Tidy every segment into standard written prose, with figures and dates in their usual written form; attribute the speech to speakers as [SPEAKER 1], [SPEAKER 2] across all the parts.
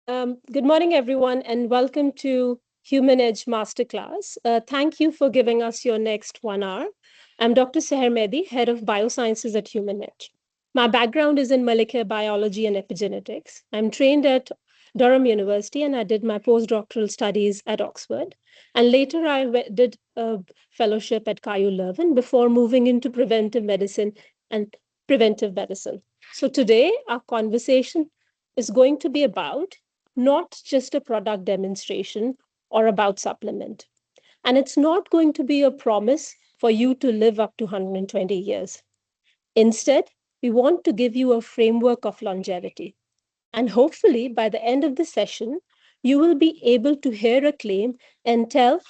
[SPEAKER 1] Good morning, everyone, and welcome to Humanedge Masterclass. Thank you for giving us your next 1 hour. I'm Dr. Seher Mehdi, Head of Biosciences at Humanedge. My background is in molecular biology and epigenetics. I'm trained at Durham University, and I did my postdoctoral studies at Oxford. And later, I did a fellowship at Caillou Leuven before moving into preventive medicine and preventive medicine. So today, our conversation is going to be about not just a product demonstration or about supplement. And it's not going to be a promise for you to live up to 120 years. Instead, we want to give you a framework of longevity. And hopefully, by the end of the session, you will be able to hear a claim and tell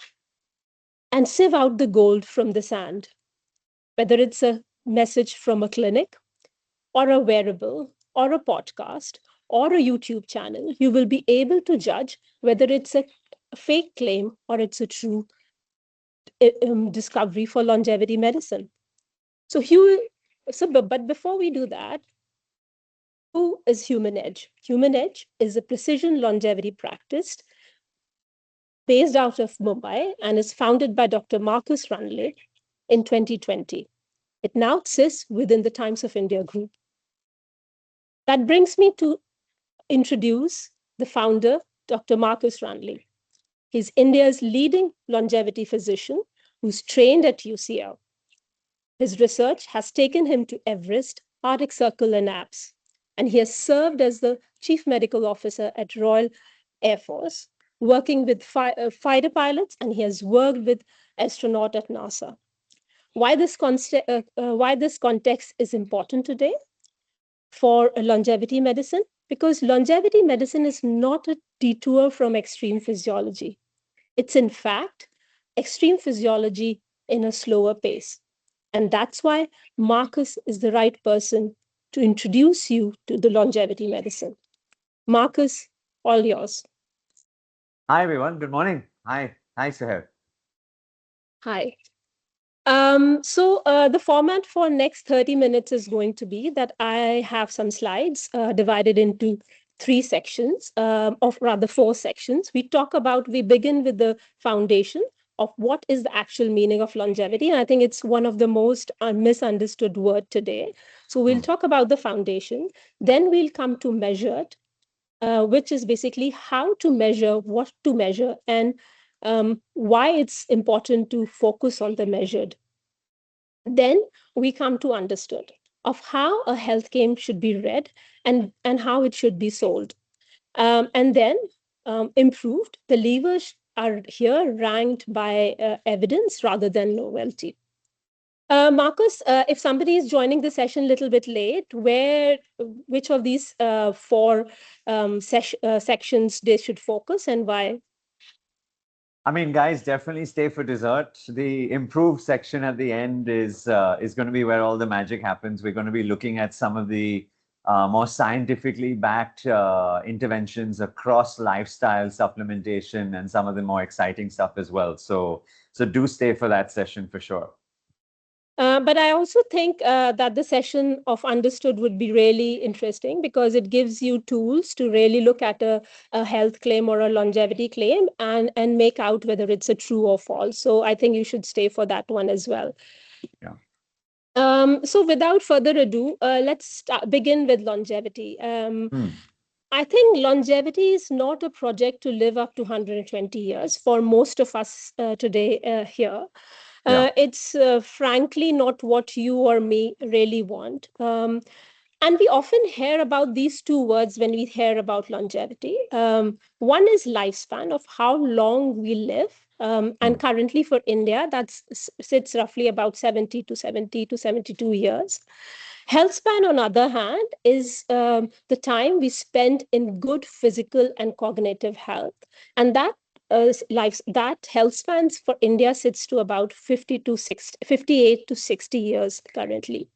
[SPEAKER 1] and sieve out the gold from the sand, whether it's a message from a clinic or a wearable or a podcast or a YouTube channel. You will be able to judge whether it's a fake claim or it's a true discovery for longevity medicine. But before we do that, who is Humanedge? Humanedge is a precision longevity practice based out of Mumbai and is founded by Dr. Marcus Ranney in 2020. It now sits within the Times of India group. That brings me to introduce the founder, Dr. Marcus Ranney. He's India's leading longevity physician who's trained at UCL. His research has taken him to Everest, Arctic Circle, and APS, and he has served as the Chief Medical Officer at Royal Air Force, working with fighter pilots, and he has worked with astronauts at NASA. Why this context is important today for longevity medicine? Because longevity medicine is not a detour from extreme physiology. It's, in fact, extreme physiology in a slower pace. And that's why Marcus is the right person to introduce you to the longevity medicine. Marcus, all yours.
[SPEAKER 2] Hi, everyone. Good morning. Hi, Seher.
[SPEAKER 1] Hi. The format for next 30 minutes is going to be that I have some slides divided into 3 sections, of rather 4 sections. We begin with the foundation of what is the actual meaning of longevity. And I think it's one of the most misunderstood word today. So we'll talk about the foundation. Then we'll come to measured, which is basically how to measure, what to measure, and why it's important to focus on the measured. Then we come to understood of how a health claim should be read and how it should be sold. And then improved, the levers are here ranked by evidence rather than novelty. Marcus, if somebody is joining the session a little bit late, which of these 4 sections they should focus and why?
[SPEAKER 2] I mean, guys, definitely stay for dessert. The improved section at the end is going to be where all the magic happens. We're going to be looking at some of the more scientifically backed interventions across lifestyle supplementation and some of the more exciting stuff as well. So do stay for that session for sure.
[SPEAKER 1] But I also think that the session of understood would be really interesting because it gives you tools to really look at a health claim or a longevity claim and make out whether it's a true or false. So I think you should stay for that one as well.
[SPEAKER 2] Yeah.
[SPEAKER 1] So without further ado, let's begin with longevity. I think longevity is not a project to live up to 120 years for most of us today here. It's frankly not what you or me really want. And we often hear about these 2 words when we hear about longevity. One is lifespan, of how long we live. And currently for India, that sits roughly about 70 to 72 years. Health span, on the other hand, is the time we spend in good physical and cognitive health. And that health spans for India sits to about 58 to 60 years currently.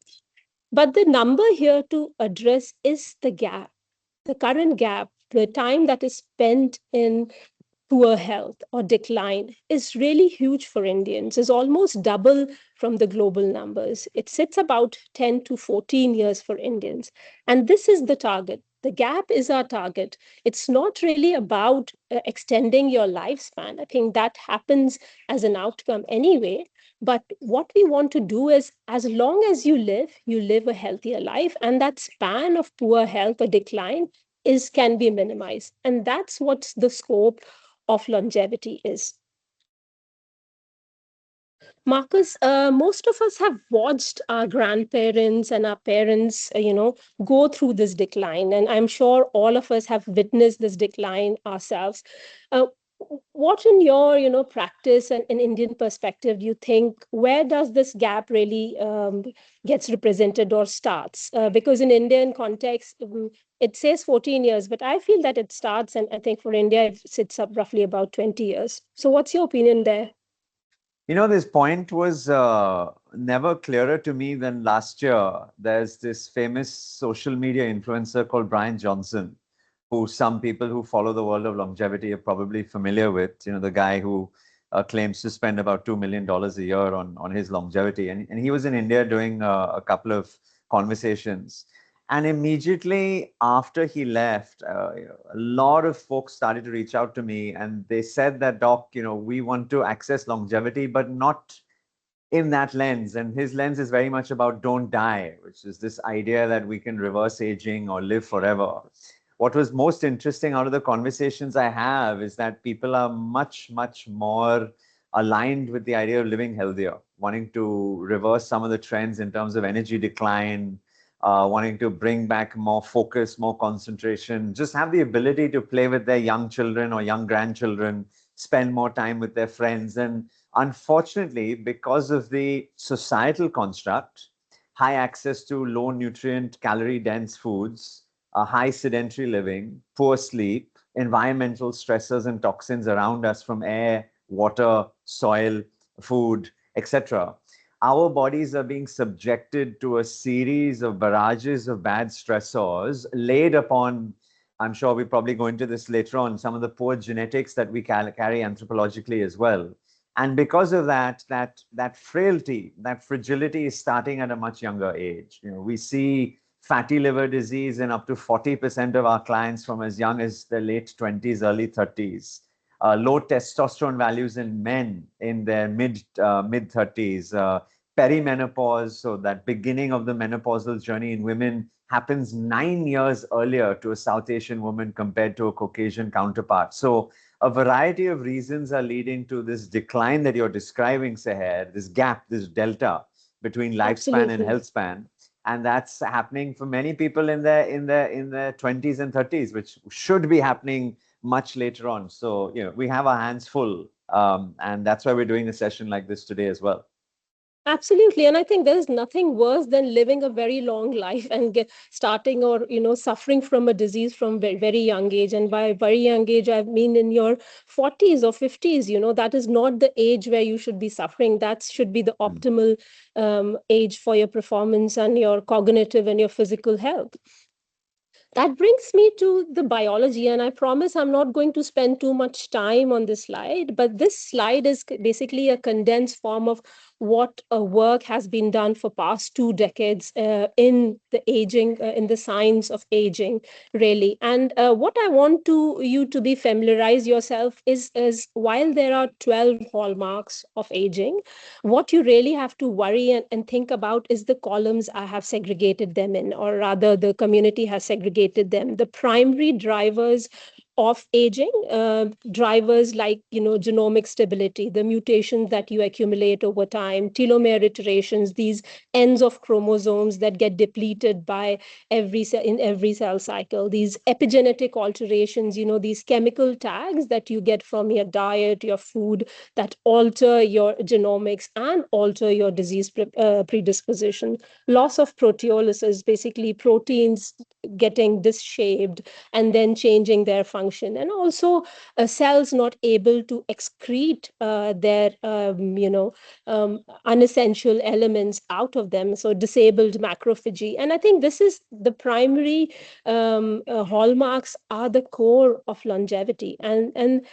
[SPEAKER 1] But the number here to address is the gap, the current gap, the time that is spent in poor health or decline is really huge for Indians, is almost double from the global numbers. It sits about 10 to 14 years for Indians. And this is the target. The gap is our target. It's not really about extending your lifespan. I think that happens as an outcome anyway. But what we want to do is, as long as you live a healthier life, and that span of poor health or decline can be minimized. And that's what the scope of longevity is. Marcus, most of us have watched our grandparents and our parents, go through this decline. And I'm sure all of us have witnessed this decline ourselves. Uh, what in your, practice and in Indian perspective, do you think, where does this gap really gets represented or starts? Because in Indian context, it says 14 years, but I feel that it starts, and I think for India, it sits up roughly about 20 years. So what's your opinion there?
[SPEAKER 2] This point was never clearer to me than last year. There's this famous social media influencer called Brian Johnson, who some people who follow the world of longevity are probably familiar with. The guy who claims to spend about $2 million a year on his longevity. And he was in India doing a couple of conversations. And immediately after he left, a lot of folks started to reach out to me, and they said that, Doc, we want to access longevity, but not in that lens. And his lens is very much about don't die, which is this idea that we can reverse aging or live forever. What was most interesting out of the conversations I have is that people are much, much more aligned with the idea of living healthier, wanting to reverse some of the trends in terms of energy decline, wanting to bring back more focus, more concentration, just have the ability to play with their young children or young grandchildren, spend more time with their friends. And unfortunately, because of the societal construct, high access to low nutrient, calorie dense foods, high sedentary living, poor sleep, environmental stressors and toxins around us from air, water, soil, food, etc. Our bodies are being subjected to a series of barrages of bad stressors laid upon, I'm sure we probably go into this later on, some of the poor genetics that we carry anthropologically as well. And because of that frailty, that fragility is starting at a much younger age. We see fatty liver disease in up to 40% of our clients from as young as their late 20s, early 30s. Low testosterone values in men in their mid 30s. Perimenopause, so that beginning of the menopausal journey in women happens 9 years earlier to a South Asian woman compared to a Caucasian counterpart. So a variety of reasons are leading to this decline that you're describing, Seher, this gap, this delta between lifespan and health span. And that's happening for many people in their 20s and 30s, which should be happening much later on. So, we have our hands full. And that's why we're doing a session like this today as well.
[SPEAKER 1] Absolutely. And I think there's nothing worse than living a very long life and starting or, suffering from a disease from very, very young age. And by very young age, I mean in your 40s or 50s, that is not the age where you should be suffering. That should be the optimal age for your performance and your cognitive and your physical health. That brings me to the biology, and I promise I'm not going to spend too much time on this slide, but this slide is basically a condensed form of what work has been done for past 2 decades in the aging, in the science of aging, really. And what I want you to be familiarize yourself is while there are 12 hallmarks of aging, what you really have to worry and think about is the columns I have segregated them in, or rather the community has segregated them. The primary drivers of aging, drivers like genomic stability, the mutations that you accumulate over time, telomere iterations, these ends of chromosomes that get depleted by in every cell cycle, these epigenetic alterations, these chemical tags that you get from your diet, your food, that alter your genomics and alter your disease predisposition. Loss of proteolysis, basically proteins getting disshaped and then changing their function, and also cells not able to excrete their unessential elements out of them, so disabled macrophagy. And I think this is the primary hallmarks are the core of longevity. And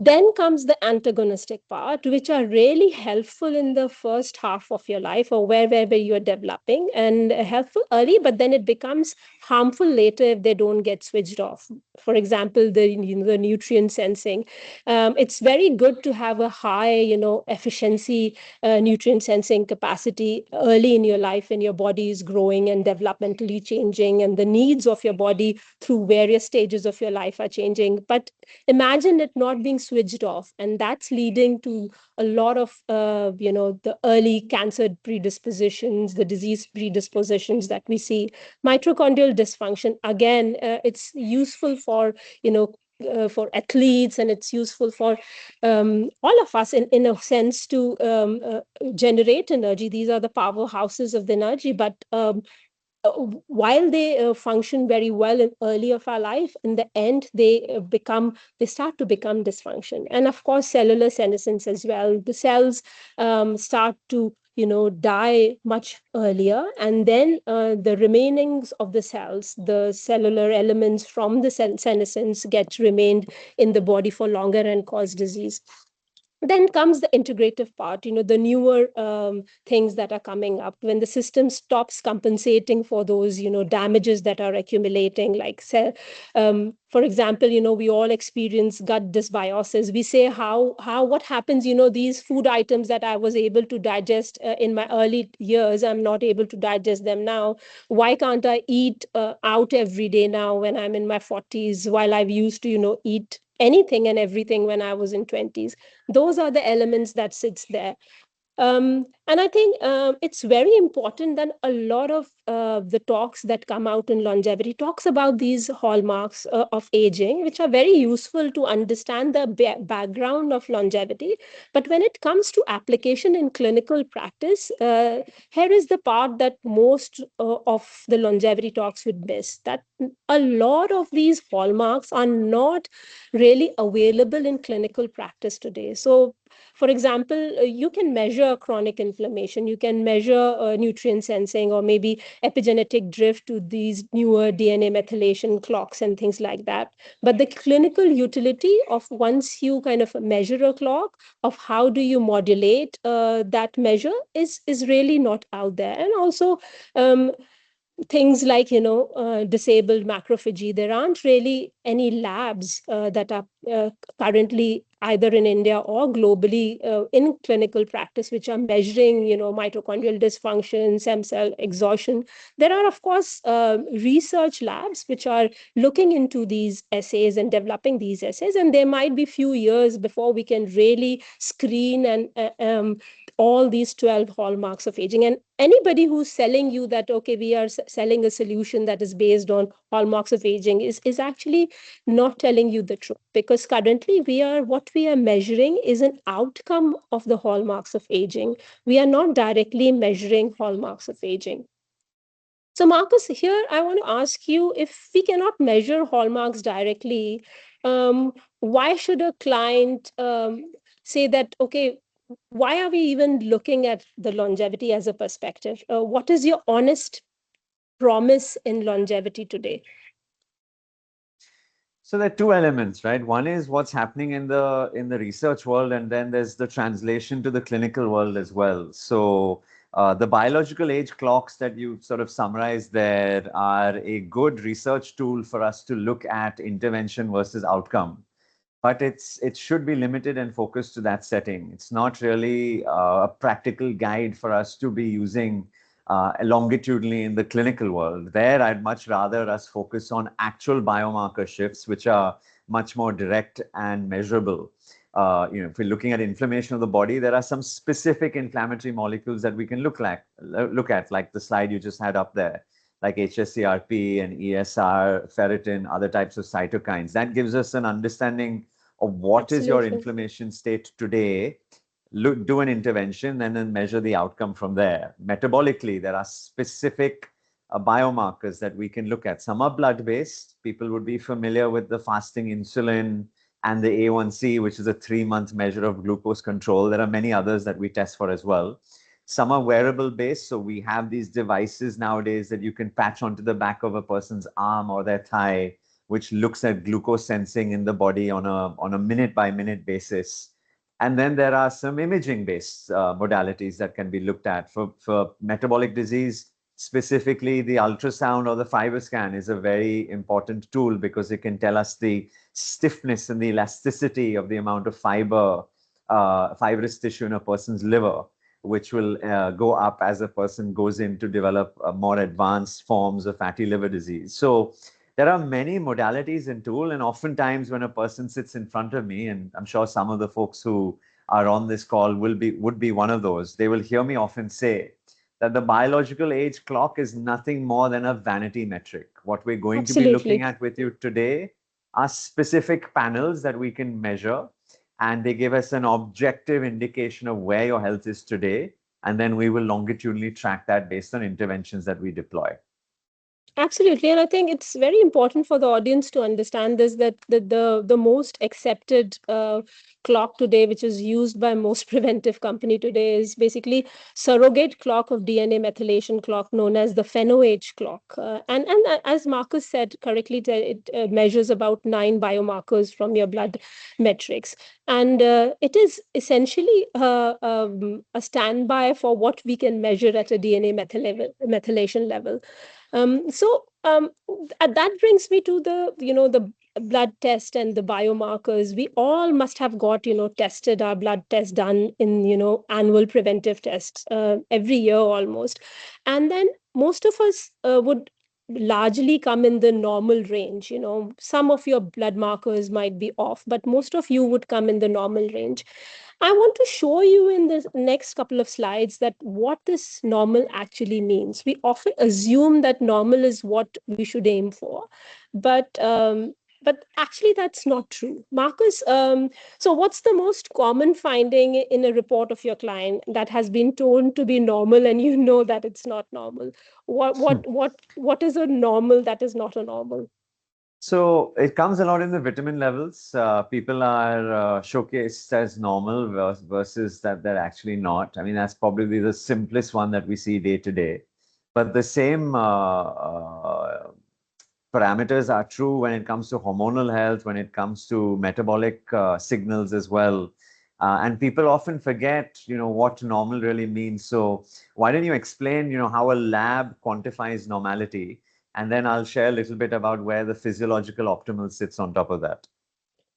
[SPEAKER 1] Then comes the antagonistic part, which are really helpful in the first half of your life or wherever you're developing, and helpful early, but then it becomes harmful later if they don't get switched off. For example, the nutrient sensing. It's very good to have a high, efficiency nutrient sensing capacity early in your life when your body is growing and developmentally changing, and the needs of your body through various stages of your life are changing. But imagine it not being switched off, and that's leading to a lot of the early cancer predispositions, the disease predispositions that we see. Mitochondrial dysfunction, again, it's useful for for athletes, and it's useful for all of us in a sense to generate energy. These are the powerhouses of the energy, but while they function very well in early of our life, in the end they start to become dysfunction. And of course, cellular senescence as well. The cells start to die much earlier, and then the remainings of the cells, the cellular elements from the senescence, get remained in the body for longer and cause disease. Then comes the integrative part, the newer things that are coming up when the system stops compensating for those damages that are accumulating, like for example, we all experience gut dysbiosis. We say how what happens, these food items that I was able to digest in my early years, I'm not able to digest them now. Why can't I eat out every day now when I'm in my 40s, while I've used to eat anything and everything when I was in 20s? Those are the elements that sits there. And I think it's very important that a lot of the talks that come out in longevity talks about these hallmarks of aging, which are very useful to understand the background of longevity. But when it comes to application in clinical practice, here is the part that most of the longevity talks would miss, that a lot of these hallmarks are not really available in clinical practice today. So for example, you can measure chronic inflammation, you can measure nutrient sensing, or maybe epigenetic drift to these newer DNA methylation clocks and things like that. But the clinical utility of, once you kind of measure a clock, of how do you modulate that measure is really not out there. And also, things like disabled macrophagy, there aren't really any labs that are currently either in India or globally in clinical practice which are measuring mitochondrial dysfunction, stem cell exhaustion. There are of course research labs which are looking into these assays and developing these assays, and there might be few years before we can really screen and all these 12 hallmarks of aging. And anybody who's selling you that, okay, we are selling a solution that is based on hallmarks of aging, is actually not telling you the truth, because currently what we are measuring is an outcome of the hallmarks of aging. We are not directly measuring hallmarks of aging. So Marcus, here I want to ask you, if we cannot measure hallmarks directly, why should a client say that, okay, why are we even looking at the longevity as a perspective? What is your honest promise in longevity today?
[SPEAKER 2] So there are two elements, right? One is what's happening in the research world, and then there's the translation to the clinical world as well. So the biological age clocks that you sort of summarized there are a good research tool for us to look at intervention versus outcome. But it should be limited and focused to that setting. It's not really a practical guide for us to be using longitudinally in the clinical world. There, I'd much rather us focus on actual biomarker shifts, which are much more direct and measurable. If we're looking at inflammation of the body, there are some specific inflammatory molecules that we can look at, like the slide you just had up there, like HSCRP and ESR, ferritin, other types of cytokines. That gives us an understanding of what is your inflammation state today. Do an intervention and then measure the outcome from there. Metabolically, there are specific biomarkers that we can look at. Some are blood-based. People would be familiar with the fasting insulin and the A1C, which is a 3-month measure of glucose control. There are many others that we test for as well. Some are wearable-based. So we have these devices nowadays that you can patch onto the back of a person's arm or their thigh, which looks at glucose sensing in the body on a minute by minute basis. And then there are some imaging based modalities that can be looked at for metabolic disease. Specifically, the ultrasound or the fiber scan is a very important tool because it can tell us the stiffness and the elasticity of the amount of fibrous tissue in a person's liver, which will go up as a person goes in to develop more advanced forms of fatty liver disease. So there are many modalities in tool, and oftentimes when a person sits in front of me, and I'm sure some of the folks who are on this call would be one of those, they will hear me often say that the biological age clock is nothing more than a vanity metric. What we're going to be looking
[SPEAKER 1] Absolutely.
[SPEAKER 2] at with you today are specific panels that we can measure, and they give us an objective indication of where your health is today. And then we will longitudinally track that based on interventions that we deploy.
[SPEAKER 1] Absolutely, and I think it's very important for the audience to understand this, that the most accepted clock today, which is used by most preventive company today, is basically surrogate clock of DNA methylation clock known as the Phenotype clock. And as Marcus said correctly, it measures about 9 biomarkers from your blood metrics, and it is essentially a standby for what we can measure at a DNA methylation level. That brings me to the blood test and the biomarkers. We all must have got tested our blood test done in annual preventive tests every year almost, and then most of us would largely come in the normal range. Some of your blood markers might be off, but most of you would come in the normal range. I want to show you in the next couple of slides that what this normal actually means. We often assume that normal is what we should aim for, but actually that's not true. Marcus, so what's the most common finding in a report of your client that has been told to be normal and you know that it's not normal? What is a normal that is not a normal?
[SPEAKER 2] So it comes a lot in the vitamin levels. People are showcased as normal versus that they're actually not. I mean, that's probably the simplest one that we see day to day. But the same parameters are true when it comes to hormonal health, when it comes to metabolic signals as well. And people often forget, what normal really means. So why don't you explain, how a lab quantifies normality? And then I'll share a little bit about where the physiological optimal sits on top of that.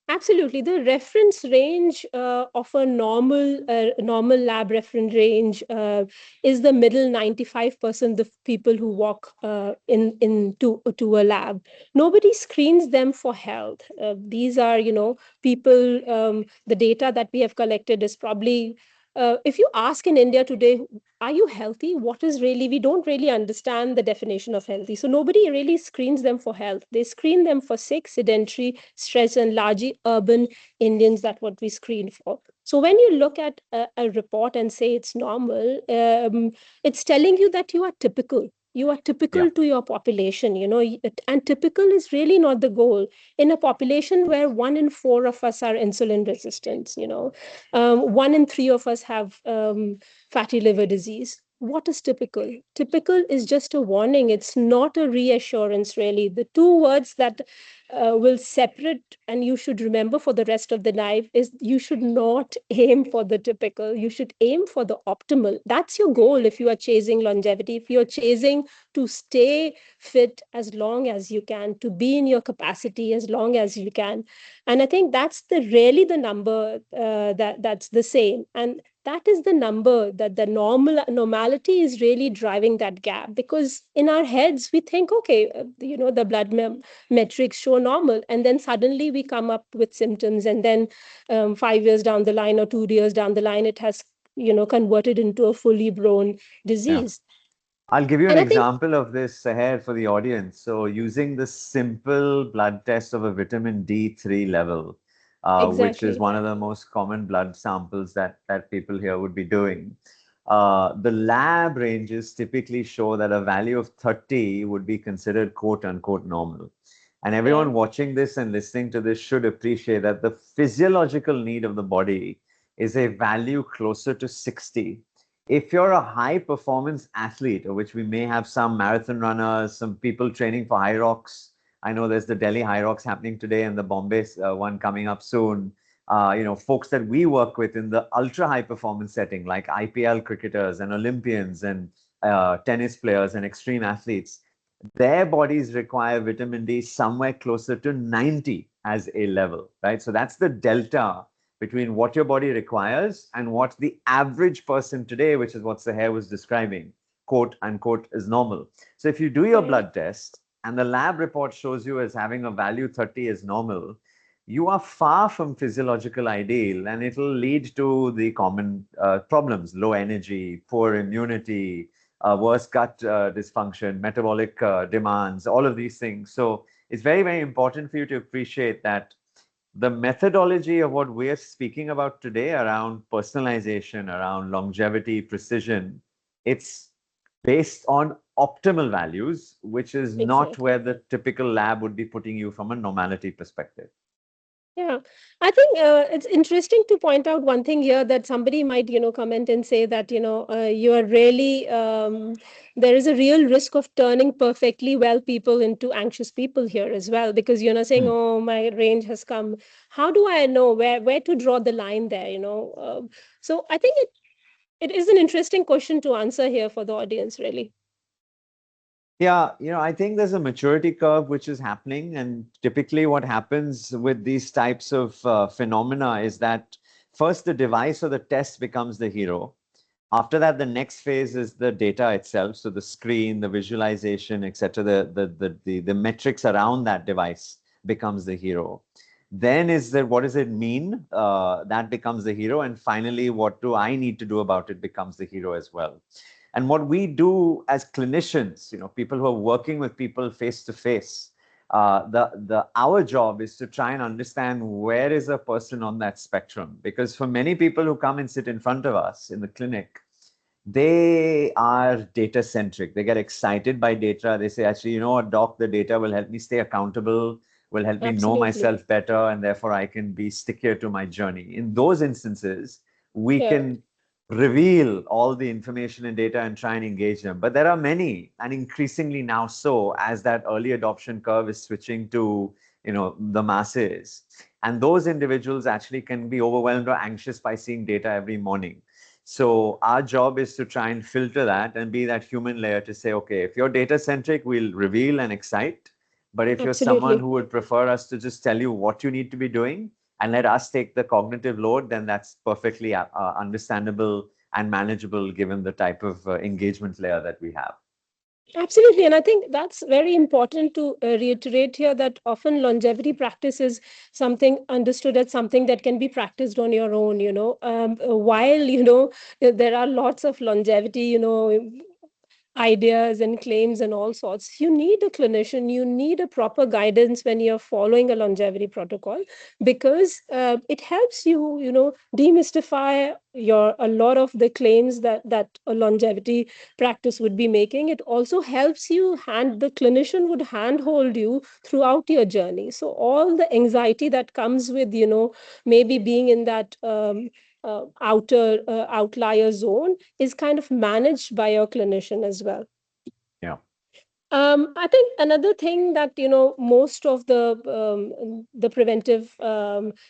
[SPEAKER 1] Absolutely. The reference range of a normal lab reference range is the middle 95% of people who walk to a lab. Nobody screens them for health. These are, people, the data that we have collected is probably, if you ask in India today, are you healthy? We don't really understand the definition of healthy. So nobody really screens them for health. They screen them for sick, sedentary, stress, and largely urban Indians. That's what we screen for. So when you look at a report and say it's normal, it's telling you that you are typical. You are
[SPEAKER 2] Yeah.
[SPEAKER 1] typical to your population, and typical is really not the goal. In a population where 1 in 4 of us are insulin resistant, 1 in 3 of us have fatty liver disease. What is typical? Typical is just a warning. It's not a reassurance, really. The two words that will separate and you should remember for the rest of the life is you should not aim for the typical. You should aim for the optimal. That's your goal if you are chasing longevity, if you're chasing to stay fit as long as you can, to be in your capacity as long as you can. And I think that's really the number that's the same. And that is the number that the normality is really driving that gap, because in our heads we think, okay, the metrics show normal, and then suddenly we come up with symptoms, and then 5 years down the line or 2 years down the line it has converted into a fully grown
[SPEAKER 2] Yeah.
[SPEAKER 1] disease.
[SPEAKER 2] I'll give you an
[SPEAKER 1] And I think
[SPEAKER 2] example of this ahead for the audience. So, using the simple blood test of a vitamin D3 level, which is
[SPEAKER 1] exactly.
[SPEAKER 2] one of the most common blood samples that people here would be doing, the lab ranges typically show that a value of 30 would be considered quote unquote normal. And
[SPEAKER 1] Yeah.
[SPEAKER 2] everyone watching this and listening to this should appreciate that the physiological need of the body is a value closer to 60. If you're a high performance athlete, of which we may have some marathon runners, some people training for high rocks, I know there's the Delhi High Rocks happening today and the Bombay one coming up soon. Folks that we work with in the ultra high performance setting, like IPL cricketers and Olympians and tennis players and extreme athletes, their bodies require vitamin D somewhere closer to 90 as a level, right? So that's the delta between what your body requires and what the average person today, which is what Saher was describing, quote unquote, is normal. So if you do your
[SPEAKER 1] Right.
[SPEAKER 2] blood test and the lab report shows you as having a value 30 as normal, you are far from physiological ideal, and it'll lead to the common problems: low energy, poor immunity, worse gut dysfunction, metabolic demands, all of these things. So it's very, very important for you to appreciate that the methodology of what we're speaking about today around personalization, around longevity, precision, it's based on optimal values, which is not where
[SPEAKER 1] Exactly.
[SPEAKER 2] the typical lab would be putting you from a normality perspective.
[SPEAKER 1] Yeah, I think it's interesting to point out one thing here, that somebody might, comment and say that, you are really, there is a real risk of turning perfectly well people into anxious people here as well, because you're not saying,
[SPEAKER 2] Hmm.
[SPEAKER 1] oh, my range has come. How do I know where to draw the line there, So I think it is an interesting question to answer here for the audience, really.
[SPEAKER 2] Yeah, I think there's a maturity curve which is happening. And typically, what happens with these types of phenomena is that first the device or the test becomes the hero. After that, the next phase is the data itself. So the screen, the visualization, etc., the metrics around that device becomes the hero. Then is that what does it mean? That becomes the hero. And finally, what do I need to do about it becomes the hero as well. And what we do as clinicians, people who are working with people face to face, the our job is to try and understand where is a person on that spectrum. Because for many people who come and sit in front of us in the clinic, they are data centric. They get excited by data. They say, actually, you know what, doc, the data will help me stay accountable, will help me know
[SPEAKER 1] Absolutely.
[SPEAKER 2] myself better, and therefore I can be stickier to my journey. In those instances, we
[SPEAKER 1] Yeah.
[SPEAKER 2] can reveal all the information and data and try and engage them. But there are many, and increasingly now so, as that early adoption curve is switching to the masses. And those individuals actually can be overwhelmed or anxious by seeing data every morning. So our job is to try and filter that and be that human layer to say, okay, if you're data centric, we'll reveal and excite. But if you're someone
[SPEAKER 1] Absolutely.
[SPEAKER 2] who would prefer us to just tell you what you need to be doing and let us take the cognitive load, then that's perfectly understandable and manageable given the type of engagement layer that we have.
[SPEAKER 1] Absolutely. And I think that's very important to reiterate here, that often longevity practice is something understood as something that can be practiced on your own, while, there are lots of longevity, ideas and claims and all sorts. You need a clinician, you need a proper guidance when you're following a longevity protocol, because it helps you, demystify a lot of the claims that a longevity practice would be making. It also helps you the clinician would handhold you throughout your journey. So all the anxiety that comes with, maybe being in that outer outlier zone is kind of managed by your clinician as well.
[SPEAKER 2] Yeah.
[SPEAKER 1] I think another thing that most of the preventive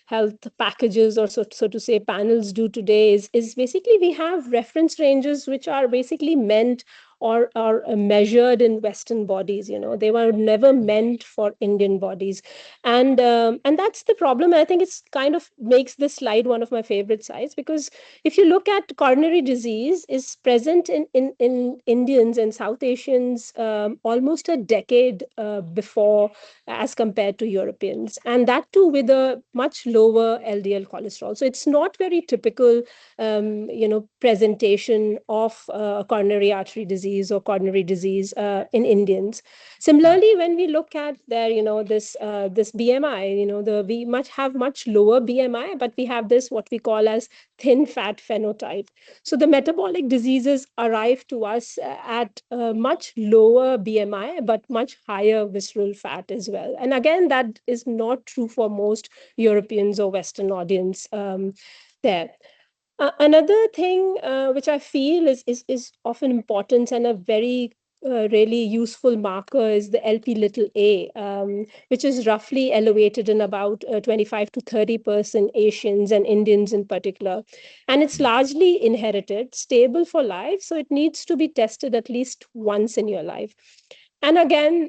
[SPEAKER 1] health packages, or so to say panels, do today is basically we have reference ranges which are basically meant or are measured in Western bodies. They were never meant for Indian bodies, and that's the problem. I think it's kind of makes this slide one of my favorite slides, because if you look at coronary disease is present in Indians and South Asians almost a decade before, as compared to Europeans, and that too with a much lower LDL cholesterol. So it's not very typical, presentation of coronary artery disease or coronary disease in Indians.
[SPEAKER 2] Yeah.
[SPEAKER 1] Similarly, when we look at their, this BMI, we much have much lower BMI, but we have this what we call as thin fat phenotype. So the metabolic diseases arrive to us at a much lower BMI, but much higher visceral fat as well. And again, that is not true for most Europeans or Western audience there. Another thing which I feel is often important and a very really useful marker is the LP little a, which is roughly elevated in about 25 to 30% Asians and Indians in particular. And it's largely inherited, stable for life. So it needs to be tested at least once in your life. And again,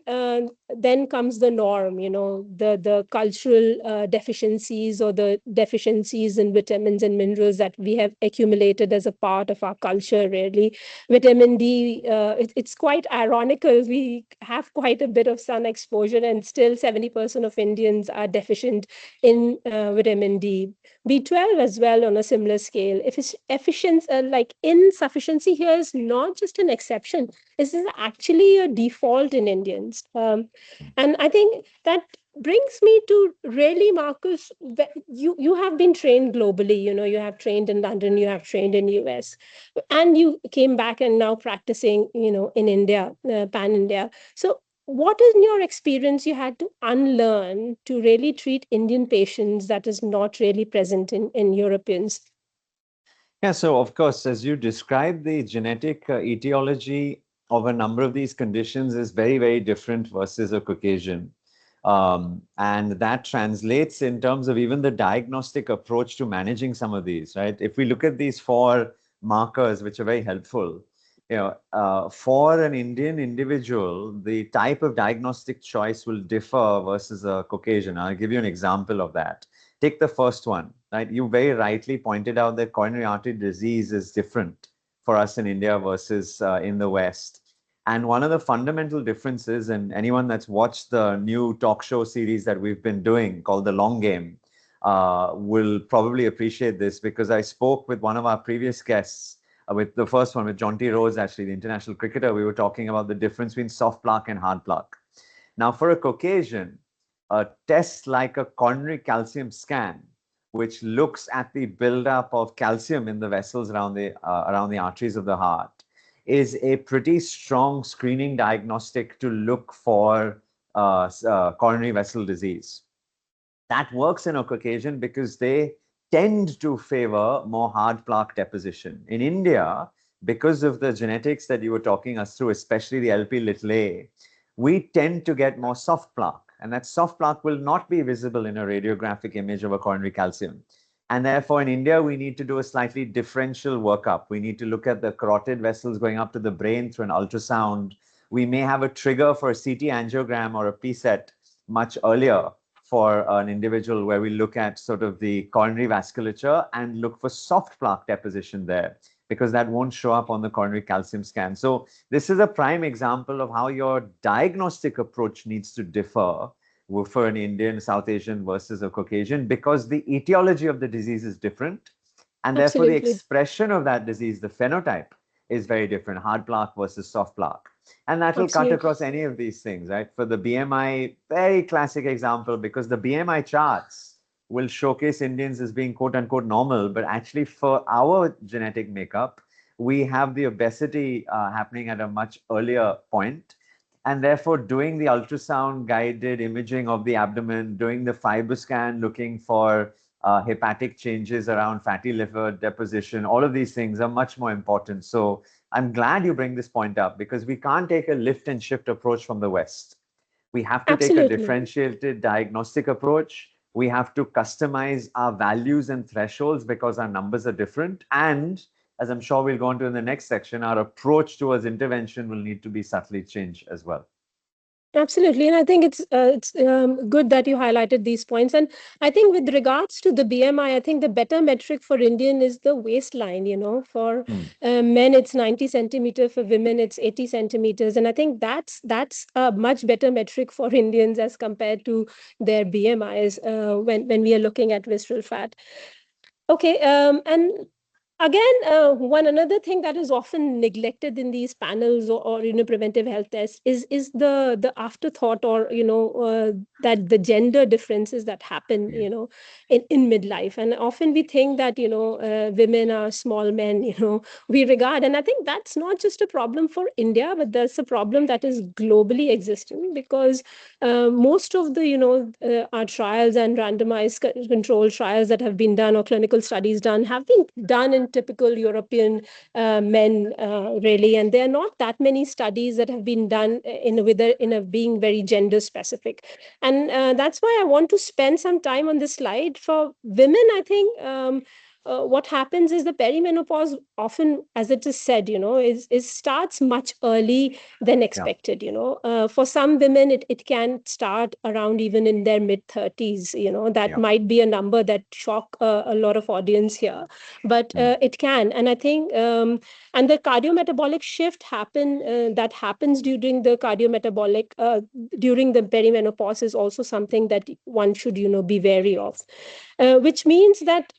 [SPEAKER 1] then comes the norm, the cultural deficiencies or the deficiencies in vitamins and minerals that we have accumulated as a part of our culture, really. Vitamin D, it's quite ironical. We have quite a bit of sun exposure, and still 70% of Indians are deficient in vitamin D. B12 as well on a similar scale. If it's efficiency, like insufficiency here is not just an exception, this is actually a default in Indians. And I think that brings me to really, Marcus, you have been trained globally. You have trained in London, you have trained in US, and you came back and now practicing, in India, pan India. So what in your experience you had to unlearn to really treat Indian patients that is not really present in Europeans?
[SPEAKER 2] Yeah, so of course, as you described, the genetic etiology of a number of these conditions is very, very different versus a Caucasian. And that translates in terms of even the diagnostic approach to managing some of these, right? If we look at these four markers, which are very helpful, for an Indian individual, the type of diagnostic choice will differ versus a Caucasian. I'll give you an example of that. Take the first one, right? You very rightly pointed out that coronary artery disease is different for us in India versus in the West. And one of the fundamental differences, and anyone that's watched the new talk show series that we've been doing called The Long Game will probably appreciate this, because I spoke with one of our previous guests, with the first one, with John T. Rose, actually, the international cricketer. We were talking about the difference between soft plaque and hard plaque. Now, for a Caucasian, a test like a coronary calcium scan, which looks at the buildup of calcium in the vessels around the arteries of the heart, is a pretty strong screening diagnostic to look for coronary vessel disease. That works in a Caucasian because they tend to favor more hard plaque deposition. In India, because of the genetics that you were talking us through, especially the LP little a, we tend to get more soft plaque. And that soft plaque will not be visible in a radiographic image of a coronary calcium. And therefore, in India, we need to do a slightly differential workup. We need to look at the carotid vessels going up to the brain through an ultrasound. We may have a trigger for a CT angiogram or a PSET much earlier for an individual, where we look at sort of the coronary vasculature and look for soft plaque deposition there, because that won't show up on the coronary calcium scan. So this is a prime example of how your diagnostic approach needs to differ for an Indian, South Asian versus a Caucasian, because the etiology of the disease is different. And therefore, the
[SPEAKER 1] Absolutely.
[SPEAKER 2] expression of that disease, the phenotype, is very different, hard plaque versus soft plaque. And that will cut
[SPEAKER 1] Absolutely.
[SPEAKER 2] across any of these things, right? For the BMI, very classic example, because the BMI charts will showcase Indians as being quote unquote normal, but actually for our genetic makeup, we have the obesity happening at a much earlier point. And therefore, doing the ultrasound guided imaging of the abdomen, doing the fiber scan, looking for hepatic changes around fatty liver deposition, all of these things are much more important. So I'm glad you bring this point up, because we can't take a lift and shift approach from the West. We have to take a
[SPEAKER 1] Absolutely.
[SPEAKER 2] differentiated diagnostic approach. We have to customize our values and thresholds because our numbers are different. And as I'm sure we'll go on to in the next section, our approach towards intervention will need to be subtly changed as well.
[SPEAKER 1] Absolutely, and I think it's good that you highlighted these points. And I think with regards to the BMI, I think the better metric for Indian is the waistline. For
[SPEAKER 2] Hmm.
[SPEAKER 1] men it's 90 centimeter, for women it's 80 centimeters, and I think that's a much better metric for Indians as compared to their BMIs when we are looking at visceral fat. Okay, and again, one another thing that is often neglected in these panels or preventive health tests is the afterthought, or that the gender differences that happen
[SPEAKER 2] Yeah.
[SPEAKER 1] in midlife. And often we think that women are small men, we regard, and I think that's not just a problem for India, but that's a problem that is globally existing, because most of the our trials and randomized controlled trials that have been done, or clinical studies done, have been done in on typical European men, really. And there are not that many studies that have been done in a being very gender specific. And that's why I want to spend some time on this slide. For women, I think what happens is the perimenopause often, as it is said, is starts much early than
[SPEAKER 2] Yeah.
[SPEAKER 1] expected. For some women, it can start around even in their mid 30s. That
[SPEAKER 2] Yeah.
[SPEAKER 1] might be a number that shock a lot of audience here, but it can. And I think and the cardiometabolic shift that happens during the during the perimenopause is also something that one should be wary of, which means that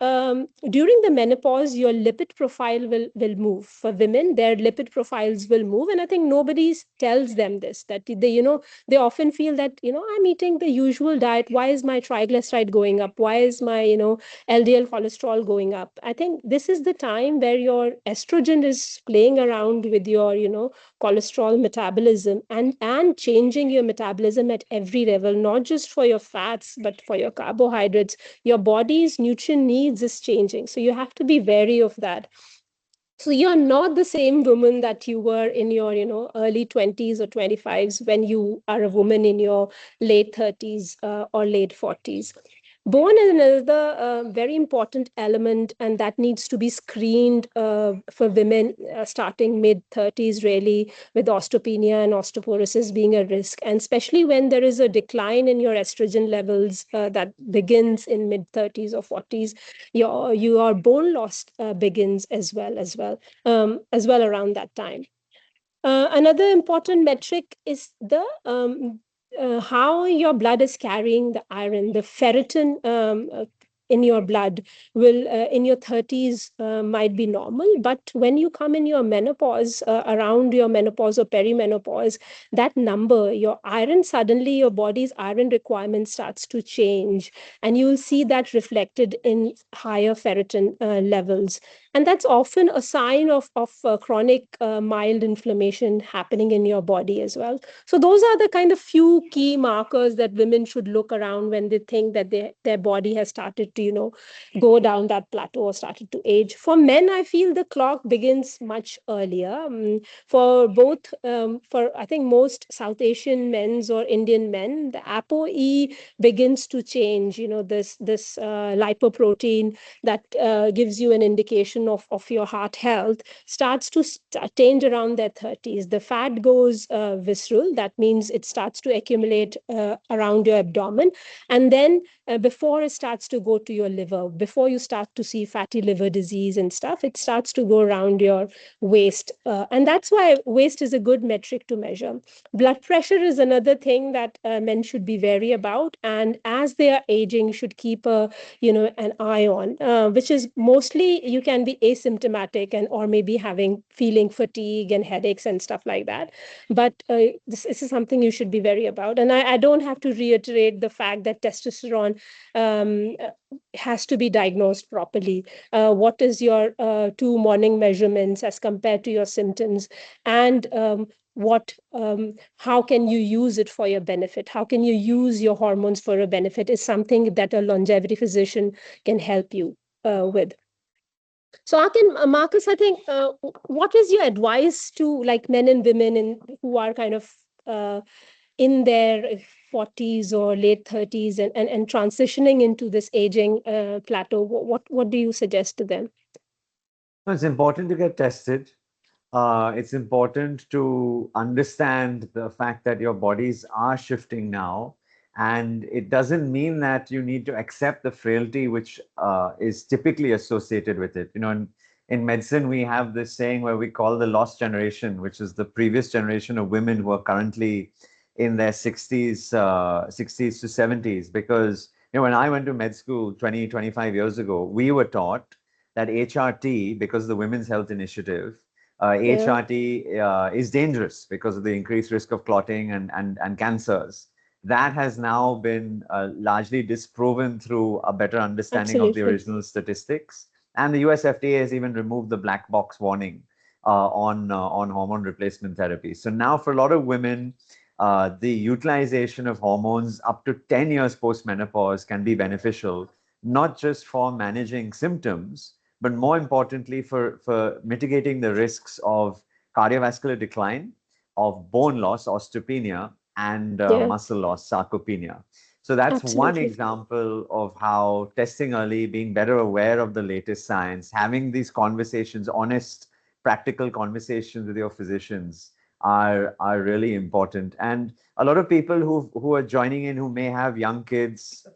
[SPEAKER 1] during the menopause your lipid profile will move. For women, their lipid profiles will move, and I think nobody tells them this, that they often feel that I'm eating the usual diet, why is my triglyceride going up, why is my LDL cholesterol going up. I think this is the time where your estrogen is playing around with your cholesterol metabolism, and changing your metabolism at every level, not just for your fats but for your carbohydrates. Your body's nutrient needs is changing, so you have to be wary of that. So you're not the same woman that you were in your early 20s or 25s when you are a woman in your late 30s or late 40s. Bone is another very important element, and that needs to be screened for women starting mid 30s, really, with osteopenia and osteoporosis being a risk. And especially when there is a decline in your estrogen levels that begins in mid 30s or 40s, your bone loss begins as well around that time. Another important metric is the how your blood is carrying the iron. The ferritin in your blood will, in your 30s, might be normal, but when you come in your menopause, around your menopause or perimenopause, that number, your iron, suddenly your body's iron requirement starts to change, and you'll see that reflected in higher ferritin levels. And that's often a sign of chronic mild inflammation happening in your body as well. So those are the kind of few key markers that women should look around when they think that their body has started to go down that plateau or started to age. For men, I feel the clock begins much earlier. For both, for I think most South Asian men's or Indian men, the ApoE begins to change. This lipoprotein that gives you an indication of your heart health starts to change around their 30s. The fat goes visceral. That means it starts to accumulate around your abdomen. And then before it starts to go to your liver, before you start to see fatty liver disease and stuff, it starts to go around your waist. And that's why waist is a good metric to measure. Blood pressure is another thing that men should be wary about. And as they are aging, should keep an eye on, which is mostly you can be asymptomatic and or maybe feeling fatigue and headaches and stuff like that. But this is something you should be wary about. And I don't have to reiterate the fact that testosterone has to be diagnosed properly. What is your 2 morning measurements as compared to your symptoms? And how can you use it for your benefit? How can you use your hormones for a benefit is something that a longevity physician can help you with. So Marcus, I think, what is your advice to like men and women who are kind of in their 40s or late 30s and transitioning into this aging plateau? What do you suggest to them?
[SPEAKER 2] So it's important to get tested. It's important to understand the fact that your bodies are shifting now. And it doesn't mean that you need to accept the frailty which is typically associated with it. In medicine, we have this saying where we call the lost generation, which is the previous generation of women who are currently in their 60s to 70s. Because when I went to med school 25 years ago, we were taught that HRT, because of the Women's Health Initiative,
[SPEAKER 1] Yeah,
[SPEAKER 2] HRT is dangerous because of the increased risk of clotting and cancers. That has now been largely disproven through a better understanding of the
[SPEAKER 1] absolutely.
[SPEAKER 2] original statistics. And the US FDA has even removed the black box warning on hormone replacement therapy. So now for a lot of women, the utilization of hormones up to 10 years post menopause can be beneficial, not just for managing symptoms, but more importantly, for mitigating the risks of cardiovascular decline, of bone loss, osteopenia, and
[SPEAKER 1] Yeah,
[SPEAKER 2] muscle loss, sarcopenia. So that's one
[SPEAKER 1] absolutely.
[SPEAKER 2] example of how testing early, being better aware of the latest science, having these conversations, honest, practical conversations with your physicians are really important. And a lot of people who are joining in who may have young kids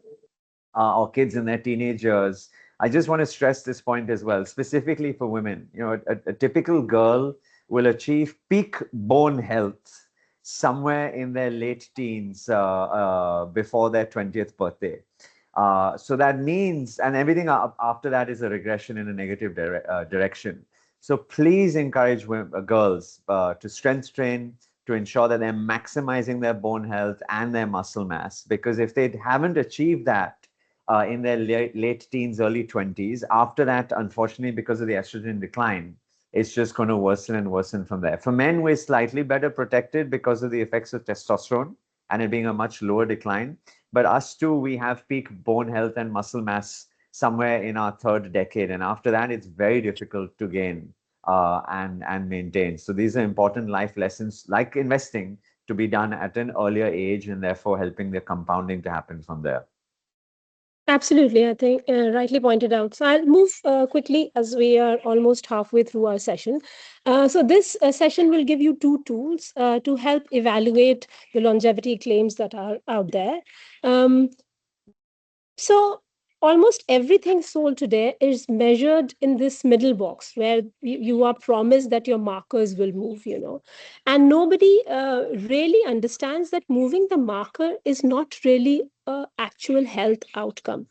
[SPEAKER 2] or kids in their teenage years, I just want to stress this point as well, specifically for women. You know, a typical girl will achieve peak bone health somewhere in their late teens before their 20th birthday. So that means, and everything after that is a regression in a negative direction. So please encourage women, girls to strength train, to ensure that they're maximizing their bone health and their muscle mass. Because if they haven't achieved that in their late teens, early 20s, after that, unfortunately, because of the estrogen decline, it's just going to worsen and worsen from there. For men, we're slightly better protected because of the effects of testosterone and it being a much lower decline. But us too, we have peak bone health and muscle mass somewhere in our third decade. And after that, it's very difficult to gain and maintain. So these are important life lessons like investing to be done at an earlier age and therefore helping the compounding to happen from there.
[SPEAKER 1] Absolutely, I think rightly pointed out. So I'll move quickly as we are almost halfway through our session. So this session will give you two tools to help evaluate the longevity claims that are out there. Um, So almost everything sold today is measured in this middle box where you are promised that your markers will move, and nobody really understands that moving the marker is not really a actual health outcome.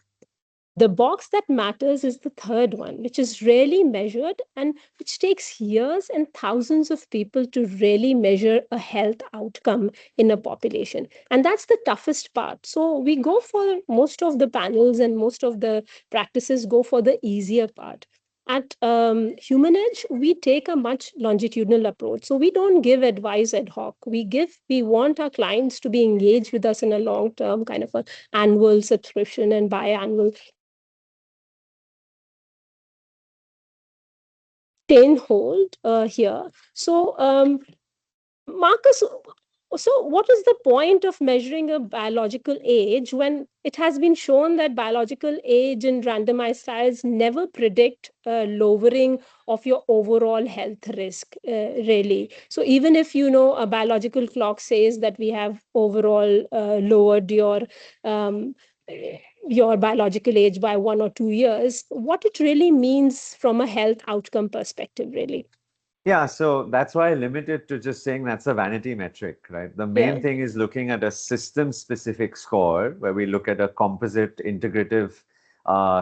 [SPEAKER 1] The box that matters is the third one, which is really measured and which takes years and thousands of people to really measure a health outcome in a population. And that's the toughest part. So we go for most of the panels and most of the practices go for the easier part. At Humanedge, we take a much longitudinal approach. So we don't give advice ad hoc. We want our clients to be engaged with us in a long term kind of an annual subscription and biannual stay hold here. So, Marcus, so what is the point of measuring a biological age when it has been shown that biological age in randomized trials never predict lowering of your overall health risk, really? So even if a biological clock says that we have overall lowered um, your biological age by 1 or 2 years, what it really means from a health outcome perspective, really?
[SPEAKER 2] Yeah, so that's why I limit it to just saying that's a vanity metric, right? The main
[SPEAKER 1] Yeah,
[SPEAKER 2] thing is looking at a system-specific score where we look at a composite integrative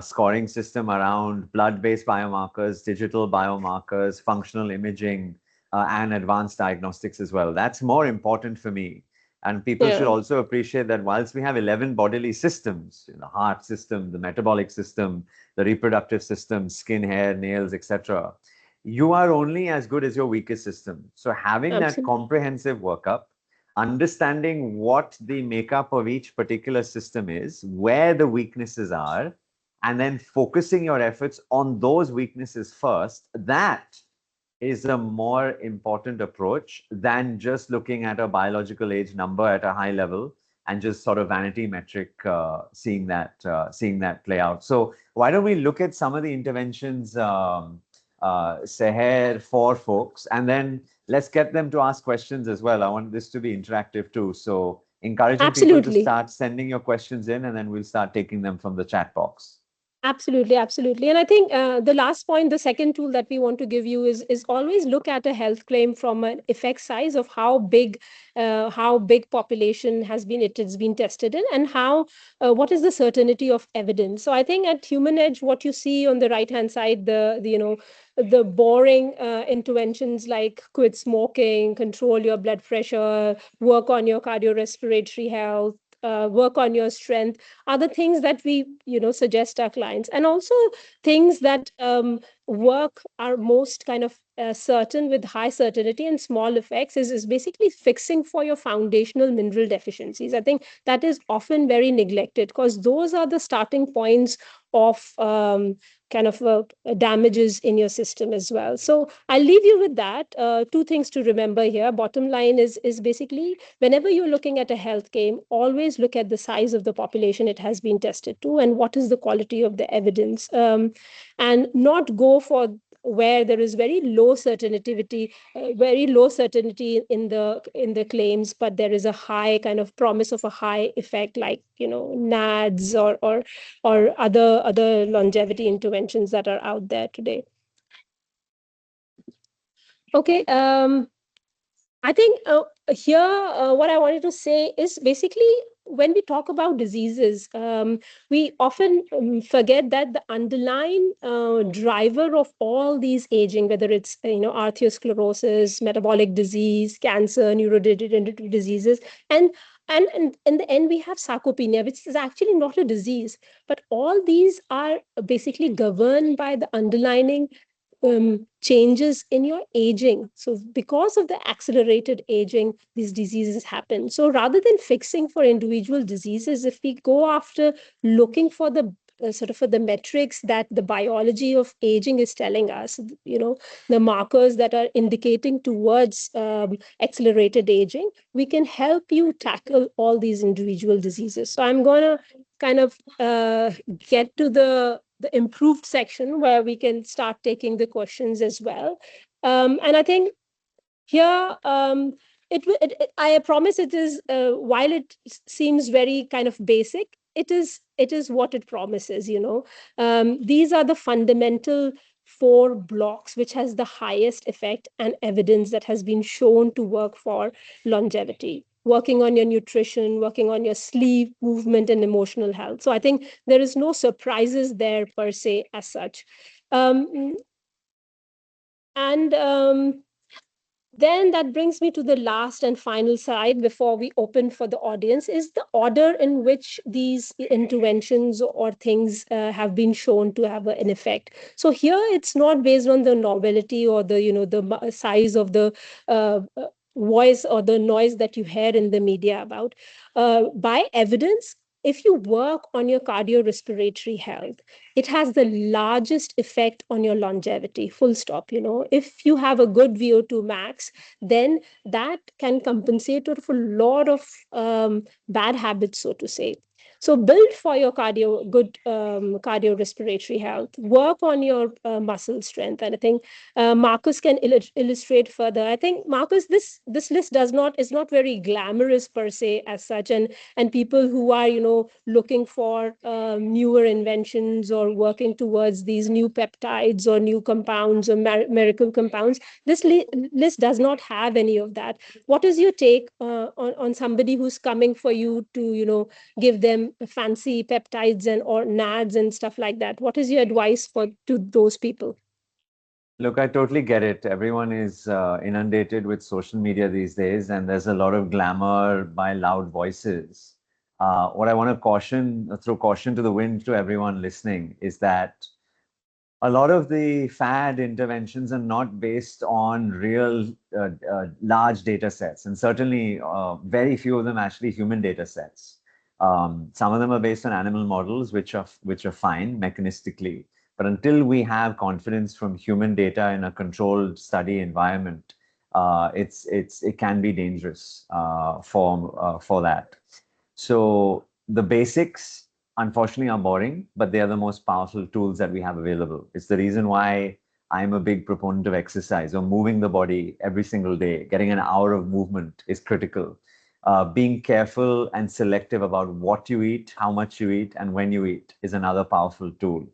[SPEAKER 2] scoring system around blood-based biomarkers, digital biomarkers, functional imaging, and advanced diagnostics as well. That's more important for me. And people should
[SPEAKER 1] yeah,
[SPEAKER 2] also appreciate that whilst we have 11 bodily systems, the heart system, the metabolic system, the reproductive system, skin, hair, nails, etc., you are only as good as your weakest system. So having that
[SPEAKER 1] absolutely.
[SPEAKER 2] comprehensive workup, understanding what the makeup of each particular system is, where the weaknesses are, and then focusing your efforts on those weaknesses first, that is a more important approach than just looking at a biological age number at a high level and just sort of vanity metric seeing that play out. So why don't we look at some of the interventions, Seher, for folks, and then let's get them to ask questions as well. I want this to be interactive too. So encouraging people to
[SPEAKER 1] Absolutely.
[SPEAKER 2] start sending your questions in, and then we'll start taking them from the chat box.
[SPEAKER 1] Absolutely, absolutely. And I think the last point, the second tool that we want to give you is always look at a health claim from an effect size of how big population it has been tested in, and how what is the certainty of evidence. So I think at Humanedge, what you see on the right hand side, the boring interventions like quit smoking, control your blood pressure, work on your cardiorespiratory health, work on your strength, are the things that we suggest our clients, and also things that work are most kind of certain with high certainty and small effects is basically fixing for your foundational mineral deficiencies. I think that is often very neglected because those are the starting points of kind of damages in your system as well. So I'll leave you with that. Two things to remember here. Bottom line is basically whenever you're looking at a health claim, always look at the size of the population it has been tested to and what is the quality of the evidence, and not go for where there is very low certainty in the claims, but there is a high kind of promise of a high effect, like NADs or other longevity interventions that are out there today. Okay. I think here what I wanted to say is basically when we talk about diseases, we often forget that the underlying driver of all these aging, whether it's arteriosclerosis, metabolic disease, cancer, neurodegenerative diseases, and in the end we have sarcopenia, which is actually not a disease, but all these are basically governed by the underlying changes in your aging. So because of the accelerated aging, these diseases happen. So rather than fixing for individual diseases, if we go after looking for the sort of for the metrics that the biology of aging is telling us, the markers that are indicating towards accelerated aging, we can help you tackle all these individual diseases. So I'm going to kind of get to the improved section where we can start taking the questions as well. And I think here, I promise it is, while it seems very kind of basic, it is what it promises. These are the fundamental 4 blocks which has the highest effect and evidence that has been shown to work for longevity. Working on your nutrition, working on your sleep, movement, and emotional health. So I think there is no surprises there per se as such. Then that brings me to the last and final slide before we open for the audience, is the order in which these interventions or things have been shown to have an effect. So here it's not based on the novelty or the size of the voice or the noise that you hear in the media about. By evidence, if you work on your cardiorespiratory health, it has the largest effect on your longevity, full stop. If you have a good VO2 max, then that can compensate for a lot of bad habits, so to say. So build for your good cardiorespiratory health, work on your muscle strength. And I think Marcus can illustrate further. I think, Marcus, this list is not very glamorous per se as such. And people who are, looking for newer inventions or working towards these new peptides or new compounds or miracle compounds, this list does not have any of that. What is your take on somebody who's coming for you to, give them fancy peptides and or NADs and stuff like that? What is your advice to those people?
[SPEAKER 2] Look, I totally get it. Everyone is inundated with social media these days, and there's a lot of glamour by loud voices. What I want to throw caution to the wind to everyone listening is that a lot of the fad interventions are not based on real large data sets, and certainly very few of them actually human data sets. Some of them are based on animal models, which are fine mechanistically. But until we have confidence from human data in a controlled study environment, it can be dangerous for that. So the basics, unfortunately, are boring, but they are the most powerful tools that we have available. It's the reason why I'm a big proponent of exercise or moving the body every single day. Getting an hour of movement is critical. Being careful and selective about what you eat, how much you eat, and when you eat is another powerful tool.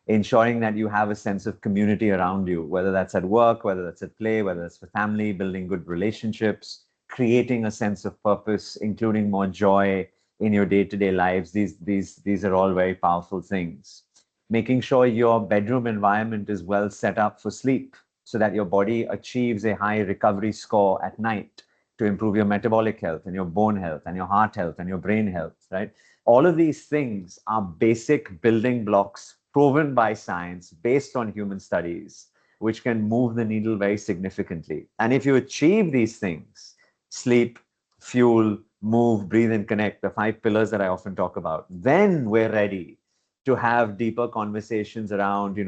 [SPEAKER 2] Ensuring that you have a sense of community around you, whether that's at work, whether that's at play, whether that's for family, building good relationships, creating a sense of purpose, including more joy in your day-to-day lives. These are all very powerful things. Making sure your bedroom environment is well set up for sleep so that your body achieves a high recovery score at night to improve your metabolic health and your bone health and your heart health and your brain health, right? All of these things are basic building blocks proven by science, based on human studies, which can move the needle very significantly. And if you achieve these things, sleep, fuel, move, breathe, and connect, the 5 pillars that I often talk about, then we're ready to have deeper conversations around,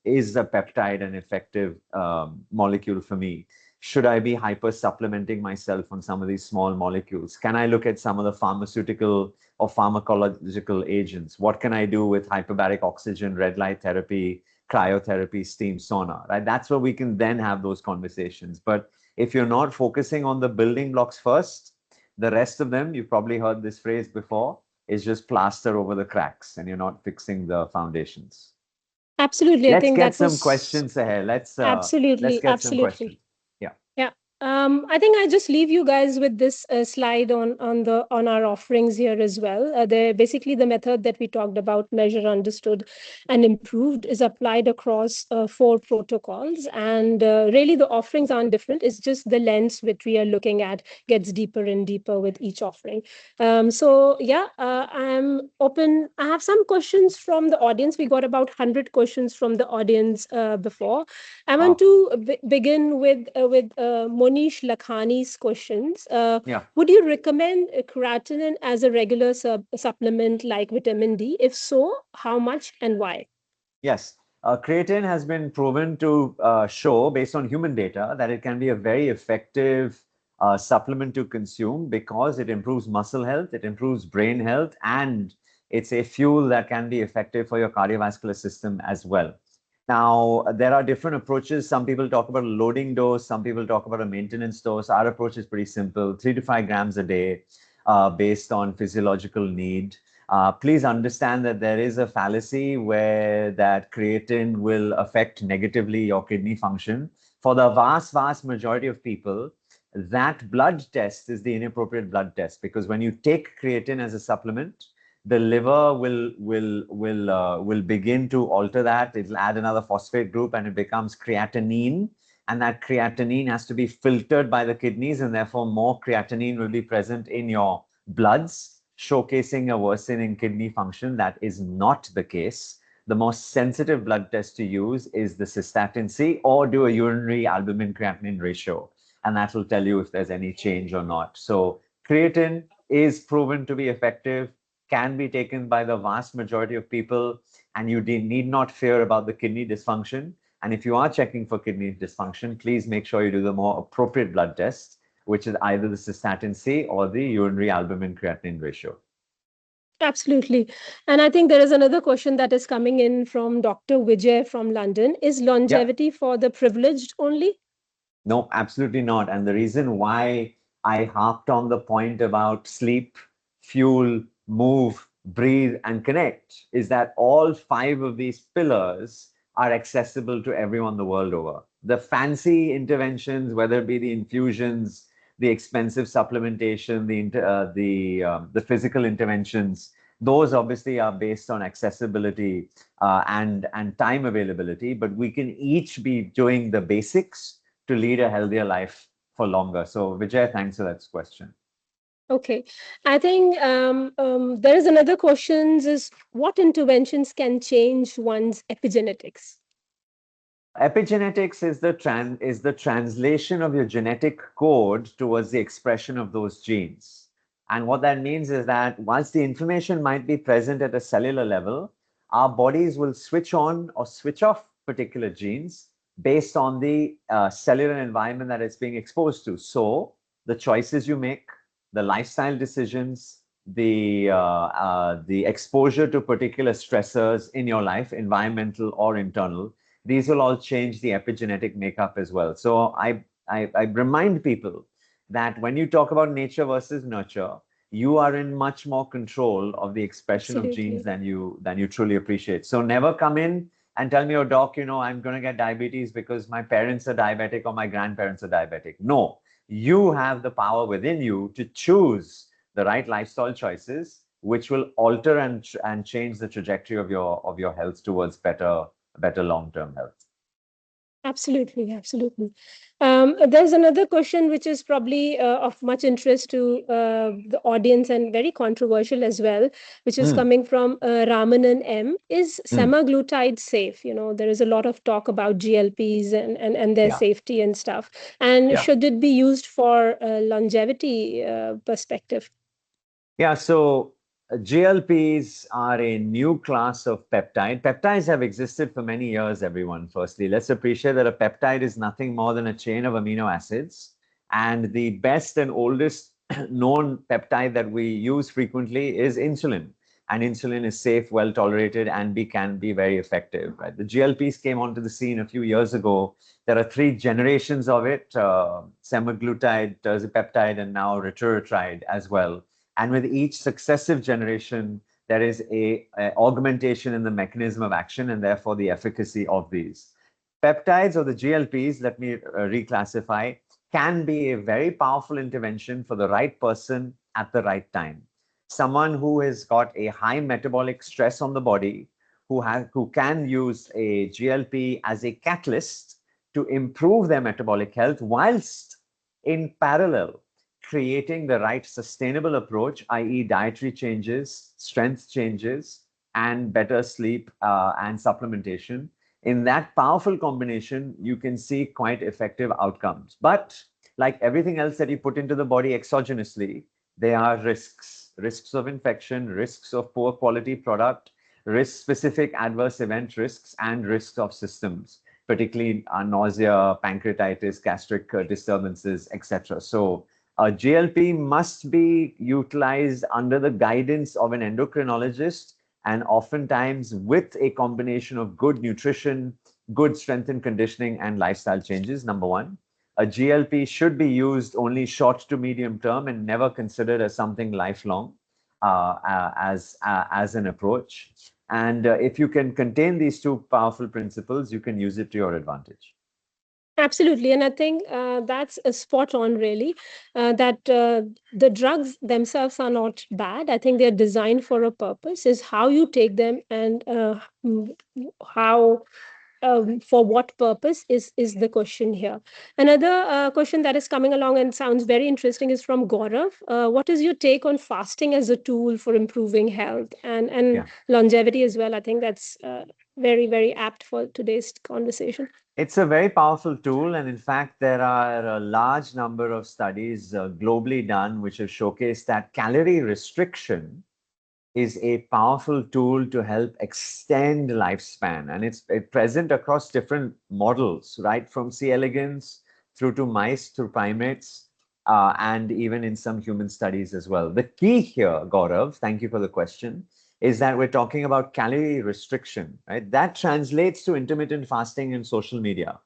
[SPEAKER 2] is a peptide an effective molecule for me? Should I be hyper supplementing myself on some of these small molecules? Can I look at some of the pharmaceutical or pharmacological agents? What can I do with hyperbaric oxygen, red light therapy, cryotherapy, steam sauna, right? That's where we can then have those conversations. But if you're not focusing on the building blocks first, the rest of them, you've probably heard this phrase before, is just plaster over the cracks and you're not fixing the foundations.
[SPEAKER 1] Absolutely. I
[SPEAKER 2] Let's
[SPEAKER 1] think
[SPEAKER 2] get
[SPEAKER 1] that
[SPEAKER 2] some
[SPEAKER 1] was
[SPEAKER 2] questions ahead. Let's
[SPEAKER 1] absolutely,
[SPEAKER 2] get some questions.
[SPEAKER 1] absolutely.
[SPEAKER 2] Yeah.
[SPEAKER 1] Yeah. I think I just leave you guys with this slide on our offerings here as well. They're basically the method that we talked about, measure, understood, and improved, is applied across 4 protocols. And really, the offerings aren't different. It's just the lens which we are looking at gets deeper and deeper with each offering. So yeah, I'm open. I have some questions from the audience. We got about 100 questions from the audience before. I want to begin with Monish Lakhani's questions.
[SPEAKER 2] Yeah.
[SPEAKER 1] Would you recommend creatinine as a regular supplement like vitamin D? If so, how much and why?
[SPEAKER 2] Yes. Creatine has been proven to show, based on human data, that it can be a very effective supplement to consume because it improves muscle health, it improves brain health, and it's a fuel that can be effective for your cardiovascular system as well. Now, there are different approaches. Some people talk about a loading dose, some people talk about a maintenance dose. Our approach is pretty simple, 3 to 5 grams a day based on physiological need. Please understand that there is a fallacy where that creatine will affect negatively your kidney function. For the vast, vast majority of people, that blood test is the inappropriate blood test because when you take creatine as a supplement, the liver will begin to alter that. It'll add another phosphate group and it becomes creatinine. And that creatinine has to be filtered by the kidneys, and therefore more creatinine will be present in your bloods, showcasing a worsening kidney function. That is not the case. The most sensitive blood test to use is the cystatin C, or do a urinary albumin creatinine ratio, and that will tell you if there's any change or not. So creatine is proven to be effective, can be taken by the vast majority of people, and you need not fear about the kidney dysfunction. And if you are checking for kidney dysfunction, please make sure you do the more appropriate blood test, which is either the cystatin C or the urinary albumin creatinine ratio.
[SPEAKER 1] Absolutely. And I think there is another question that is coming in from Dr. Vijay from London. Is
[SPEAKER 2] Yeah.
[SPEAKER 1] longevity for the privileged only?
[SPEAKER 2] No, absolutely not. And the reason why I harped on the point about sleep, fuel, move, breathe, and connect is that all 5 of these pillars are accessible to everyone the world over. The fancy interventions, whether it be the infusions, the expensive supplementation, the physical interventions, those obviously are based on accessibility and time availability. But we can each be doing the basics to lead a healthier life for longer. So, Vijay, thanks for that question.
[SPEAKER 1] Okay. I think there is another question is what interventions can change one's epigenetics?
[SPEAKER 2] Epigenetics is the translation of your genetic code towards the expression of those genes. And what that means is that once the information might be present at a cellular level, our bodies will switch on or switch off particular genes based on the cellular environment that it's being exposed to. So the choices you make, the lifestyle decisions, the exposure to particular stressors in your life, environmental or internal, these will all change the epigenetic makeup as well. So I remind people that when you talk about nature versus nurture, you are in much more control of the expression of genes
[SPEAKER 1] Absolutely.
[SPEAKER 2] than you truly appreciate. So never come in and tell me, oh, doc, I'm going to get diabetes because my parents are diabetic or my grandparents are diabetic. No, you have the power within you to choose the right lifestyle choices, which will alter and change the trajectory of your health towards better long-term health.
[SPEAKER 1] Absolutely, absolutely. There's another question which is probably of much interest to the audience and very controversial as well, which is
[SPEAKER 2] Mm,
[SPEAKER 1] coming from Ramanan M. Is
[SPEAKER 2] mm,
[SPEAKER 1] semaglutide safe? There is a lot of talk about GLPs and their
[SPEAKER 2] yeah,
[SPEAKER 1] safety and stuff. And
[SPEAKER 2] yeah.
[SPEAKER 1] should it be used for longevity perspective?
[SPEAKER 2] Yeah, so GLPs are a new class of peptide. Peptides have existed for many years, everyone. Firstly, let's appreciate that a peptide is nothing more than a chain of amino acids. And the best and oldest known peptide that we use frequently is insulin. And insulin is safe, well tolerated, and can be very effective. Right? The GLPs came onto the scene a few years ago. There are three generations of it: semaglutide, tirzepatide, and now retatrutide as well. And with each successive generation, there is a augmentation in the mechanism of action and therefore the efficacy of these. Peptides or the GLPs, let me reclassify, can be a very powerful intervention for the right person at the right time. Someone who has got a high metabolic stress on the body, who can use a GLP as a catalyst to improve their metabolic health whilst in parallel creating the right sustainable approach, i.e., dietary changes, strength changes, and better sleep and supplementation. In that powerful combination, you can see quite effective outcomes. But like everything else that you put into the body exogenously, there are risks of infection, risks of poor quality product, risk specific adverse event risks, and risks of systems, particularly nausea, pancreatitis, gastric disturbances, etc. So a GLP must be utilized under the guidance of an endocrinologist and oftentimes with a combination of good nutrition, good strength and conditioning, and lifestyle changes. Number one, a GLP should be used only short to medium term and never considered as something lifelong as an approach. And if you can contain these two powerful principles, you can use it to your advantage.
[SPEAKER 1] Absolutely. And I think that's a spot on, really, that the drugs themselves are not bad. I think they're designed for a purpose, is how you take them and how for what purpose is the question here. Another question that is coming along and sounds very interesting is from Gaurav. What is your take on fasting as a tool for improving health and
[SPEAKER 2] Yeah.
[SPEAKER 1] longevity as well? I think that's very, very apt for today's conversation.
[SPEAKER 2] It's a very powerful tool, and in fact, there are a large number of studies globally done which have showcased that calorie restriction is a powerful tool to help extend lifespan. And it's present across different models, right? From C. elegans through to mice, through primates, and even in some human studies as well. The key here, Gaurav, thank you for the question, is that we're talking about calorie restriction, right? That translates to intermittent fasting in social media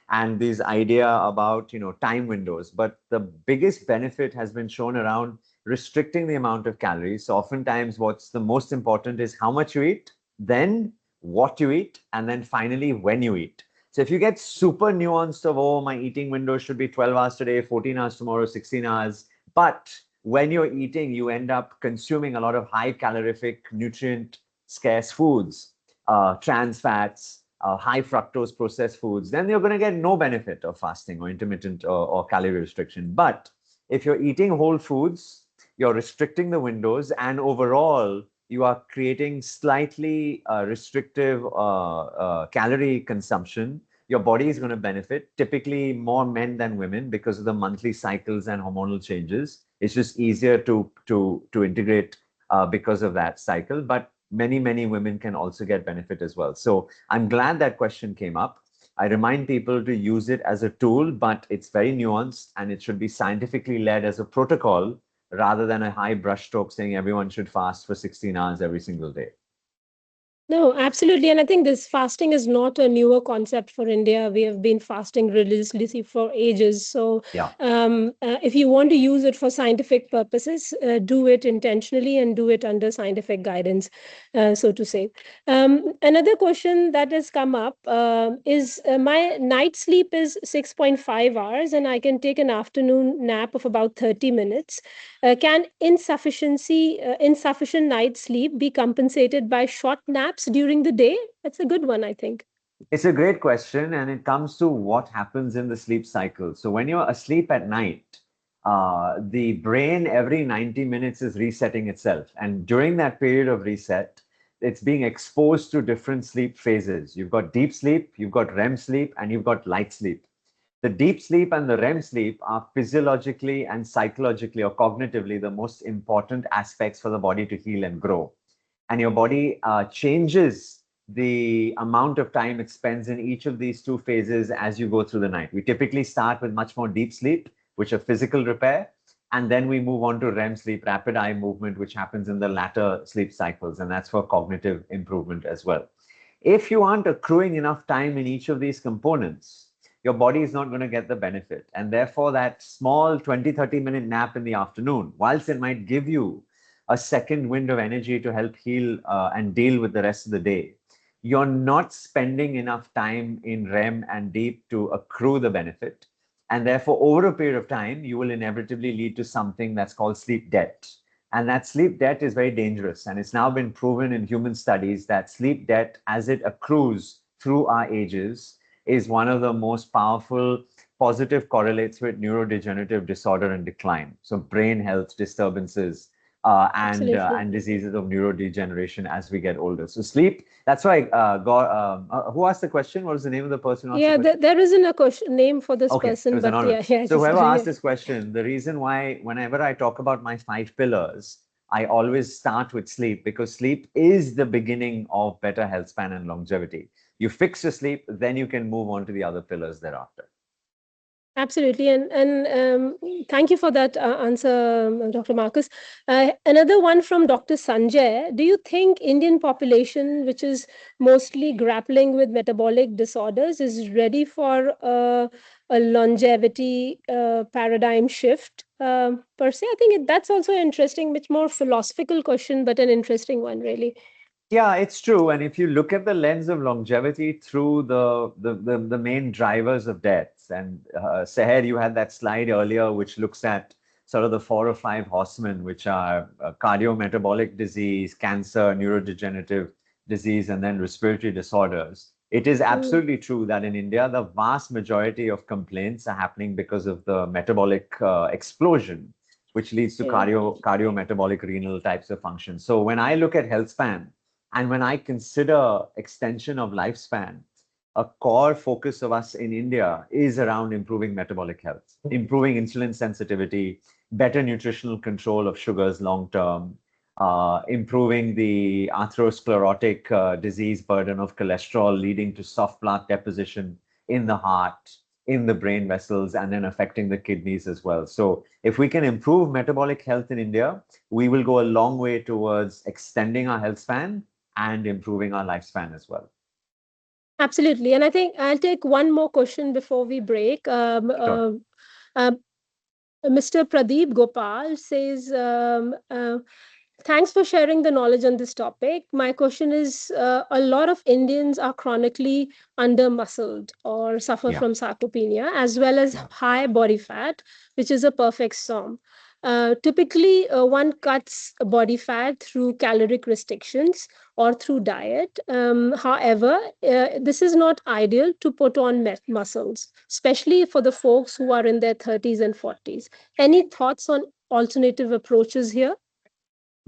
[SPEAKER 2] and this idea about time windows. But the biggest benefit has been shown around restricting the amount of calories. So oftentimes what's the most important is how much you eat, then what you eat, and then finally when you eat. So if you get super nuanced of, oh, my eating window should be 12 hours today, 14 hours tomorrow, 16 hours, but when you're eating, you end up consuming a lot of high calorific, nutrient scarce foods, trans fats, high fructose processed foods, then you're going to get no benefit of fasting or intermittent or calorie restriction. But if you're eating whole foods, you're restricting the windows, and overall, you are creating slightly restrictive calorie consumption. Your body is going to benefit, typically more men than women because of the monthly cycles and hormonal changes. It's just easier to integrate because of that cycle. But many women can also get benefit as well. So I'm glad that question came up. I remind people to use it as a tool, but it's very nuanced and it should be scientifically led as a protocol rather than a high brushstroke saying everyone should fast for 16 hours every single day.
[SPEAKER 1] No, absolutely. And I think this fasting is not a newer concept for India. We have been fasting religiously for ages. So,
[SPEAKER 2] Yeah.
[SPEAKER 1] if you want to use it for scientific purposes, do it intentionally and do it under scientific guidance, so to say. Another question that has come up is my night sleep is 6.5 hours, and I can take an afternoon nap of about 30 minutes. Can insufficient night sleep be compensated by short naps during the day? That's a good one, I think.
[SPEAKER 2] It's a great question, and it comes to what happens in the sleep cycle. So when you're asleep at night, the brain every 90 minutes is resetting itself. And during that period of reset, it's being exposed to different sleep phases. You've got deep sleep, you've got REM sleep, and you've got light sleep. The deep sleep and the REM sleep are physiologically and psychologically or cognitively the most important aspects for the body to heal and grow. And your body changes the amount of time it spends in each of these two phases as you go through the night. We typically start with much more deep sleep, which are physical repair, and then we move on to REM sleep, rapid eye movement, which happens in the latter sleep cycles, and that's for cognitive improvement as well. If you aren't accruing enough time in each of these components, your body is not going to get the benefit. And therefore, that small 20, 30-minute nap in the afternoon, whilst it might give you a second wind of energy to help heal and deal with the rest of the day, you're not spending enough time in REM and deep to accrue the benefit. And therefore, over a period of time, you will inevitably lead to something that's called sleep debt. And that sleep debt is very dangerous. And it's now been proven in human studies that sleep debt, as it accrues through our ages, is one of the most powerful positive correlates with neurodegenerative disorder and decline. So brain health disturbances
[SPEAKER 1] Absolutely.
[SPEAKER 2] and diseases of neurodegeneration as we get older. So sleep. That's why. Who asked the question? What was the name of the person who asked the
[SPEAKER 1] Yeah,
[SPEAKER 2] question?
[SPEAKER 1] there isn't a question name for this
[SPEAKER 2] Okay, it
[SPEAKER 1] person,
[SPEAKER 2] was
[SPEAKER 1] but
[SPEAKER 2] anonymous.
[SPEAKER 1] yeah, yeah,
[SPEAKER 2] So
[SPEAKER 1] just
[SPEAKER 2] whoever
[SPEAKER 1] yeah.
[SPEAKER 2] asked this question, the reason why whenever I talk about my 5 pillars, I always start with sleep because sleep is the beginning of better health span and longevity. You fix your sleep, then you can move on to the other pillars thereafter.
[SPEAKER 1] Absolutely, and thank you for that answer, Dr. Marcus. Another one from Dr. Sanjay. Do you think Indian population, which is mostly grappling with metabolic disorders, is ready for a longevity paradigm shift per se? I think that's also interesting, much more philosophical question, but an interesting one, really.
[SPEAKER 2] Yeah, it's true. And if you look at the lens of longevity through the main drivers of deaths, and Seher, you had that slide earlier, which looks at sort of the 4 or 5 horsemen, which are cardiometabolic disease, cancer, neurodegenerative disease, and then respiratory disorders. It is
[SPEAKER 1] Mm,
[SPEAKER 2] absolutely true that in India, the vast majority of complaints are happening because of the metabolic explosion, which leads to
[SPEAKER 1] yeah.
[SPEAKER 2] cardiometabolic renal types of functions. So when I look at health span, and when I consider extension of lifespan, a core focus of us in India is around improving metabolic health, improving insulin sensitivity, better nutritional control of sugars long term, improving the atherosclerotic disease burden of cholesterol, leading to soft plaque deposition in the heart, in the brain vessels, and then affecting the kidneys as well. So, if we can improve metabolic health in India, we will go a long way towards extending our health span and improving our lifespan as well.
[SPEAKER 1] Absolutely. And I think I'll take one more question before we break.
[SPEAKER 2] Sure.
[SPEAKER 1] Uh, Mr. Pradeep Gopal says, thanks for sharing the knowledge on this topic. My question is a lot of Indians are chronically under muscled or suffer
[SPEAKER 2] Yeah.
[SPEAKER 1] from sarcopenia, as well as high body fat, which is a perfect storm. Typically, one cuts body fat through caloric restrictions or through diet. However, this is not ideal to put on muscles, especially for the folks who are in their 30s and 40s. Any thoughts on alternative approaches here?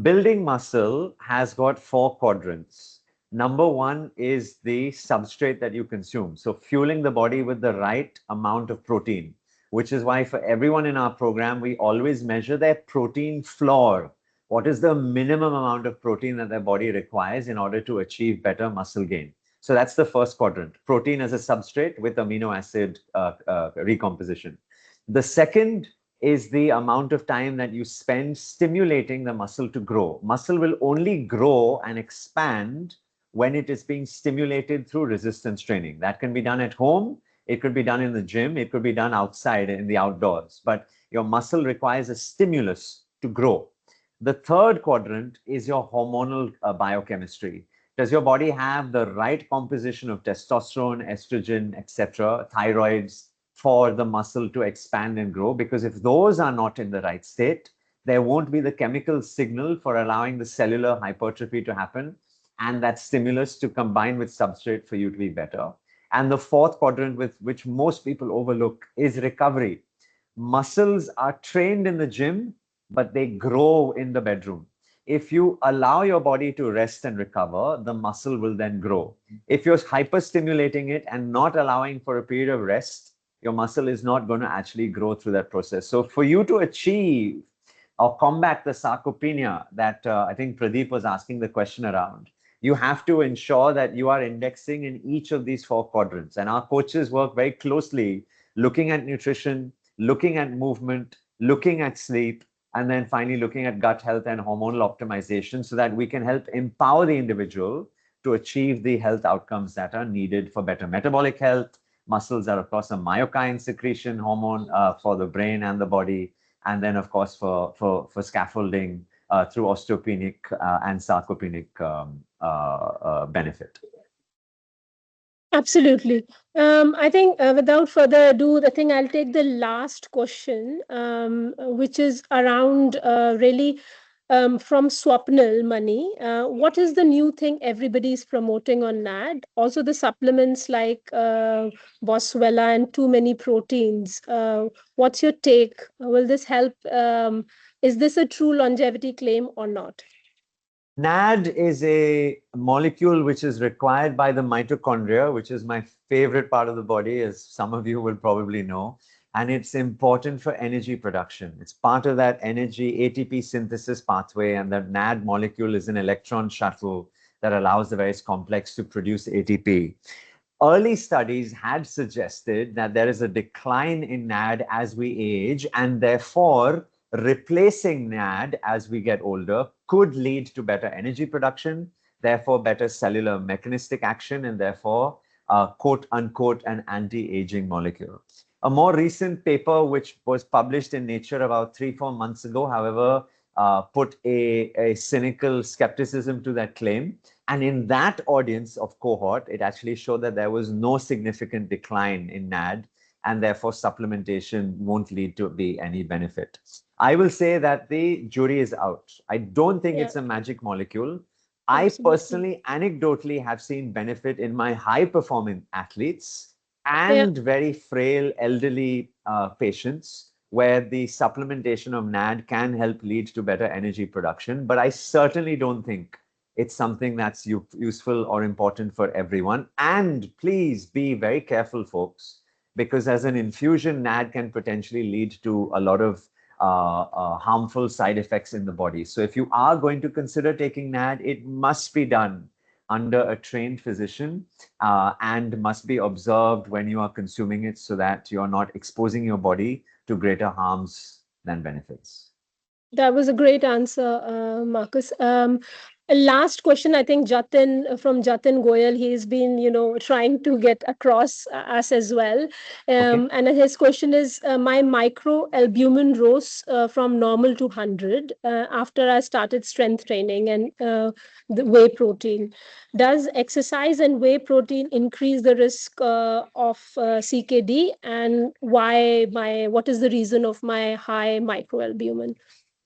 [SPEAKER 2] Building muscle has got 4 quadrants. Number one is the substrate that you consume. So, fueling the body with the right amount of protein, which is why for everyone in our program, we always measure their protein floor. What is the minimum amount of protein that their body requires in order to achieve better muscle gain? So, that's the first quadrant, protein as a substrate with amino acid recomposition. The second is the amount of time that you spend stimulating the muscle to grow. Muscle will only grow and expand when it is being stimulated through resistance training. That can be done at home, it could be done in the gym, it could be done outside in the outdoors. But your muscle requires a stimulus to grow. The third quadrant is your hormonal biochemistry. Does your body have the right composition of testosterone, estrogen, etc., thyroids, for the muscle to expand and grow? Because if those are not in the right state, there won't be the chemical signal for allowing the cellular hypertrophy to happen and that stimulus to combine with substrate for you to be better. And the fourth quadrant, with which most people overlook, is recovery. Muscles are trained in the gym, but they grow in the bedroom. If you allow your body to rest and recover, the muscle will then grow. If you're hyperstimulating it and not allowing for a period of rest, your muscle is not going to actually grow through that process. So for you to achieve or combat the sarcopenia that I think Pradeep was asking the question around, you have to ensure that you are indexing in each of these four quadrants. And our coaches work very closely looking at nutrition, looking at movement, looking at sleep, and then finally looking at gut health and hormonal optimization so that we can help empower the individual to achieve the health outcomes that are needed for better metabolic health. Muscles are, of course, a myokine secretion hormone for the brain and the body. And then, of course, for scaffolding through osteopenic and sarcopenic benefit.
[SPEAKER 1] Absolutely. I think without further ado, I think I'll take the last question, which is around really from Swapnil Money. What is the new thing everybody is promoting on NAD? Also, the supplements like Boswellia and too many proteins. What's your take? Will this help? Is this a true longevity claim or not?
[SPEAKER 2] NAD is a molecule which is required by the mitochondria, which is my favorite part of the body, as some of you will probably know. And it's important for energy production. It's part of that energy ATP synthesis pathway. And the NAD molecule is an electron shuttle that allows the various complex to produce ATP. Early studies had suggested that there is a decline in NAD as we age, and therefore replacing NAD as we get older could lead to better energy production, therefore better cellular mechanistic action, and therefore quote unquote an anti-aging molecule. A more recent paper, which was published in Nature about 3-4 months ago, however, put a cynical skepticism to that claim. And in that audience of cohort, it actually showed that there was no significant decline in NAD, and therefore supplementation won't lead to be any benefit. I will say that the jury is out. I don't think it's a magic molecule. I personally, anecdotally, have seen benefit in my high-performing athletes and very frail elderly patients, where the supplementation of NAD can help lead to better energy production. But I certainly don't think it's something that's useful or important for everyone. And please be very careful, folks, because as an infusion, NAD can potentially lead to a lot of harmful side effects in the body. So if you are going to consider taking NAD, it must be done under a trained physician and must be observed when you are consuming it so that you're not exposing your body to greater harms than benefits.
[SPEAKER 1] That was a great answer, Marcus. Last question, I think Jatin from Jatin Goyal, he's been, trying to get across us as well. And his question is, my microalbumin rose from normal to 100 after I started strength training and the whey protein. Does exercise and whey protein increase the risk of CKD? And what is the reason of my high microalbumin?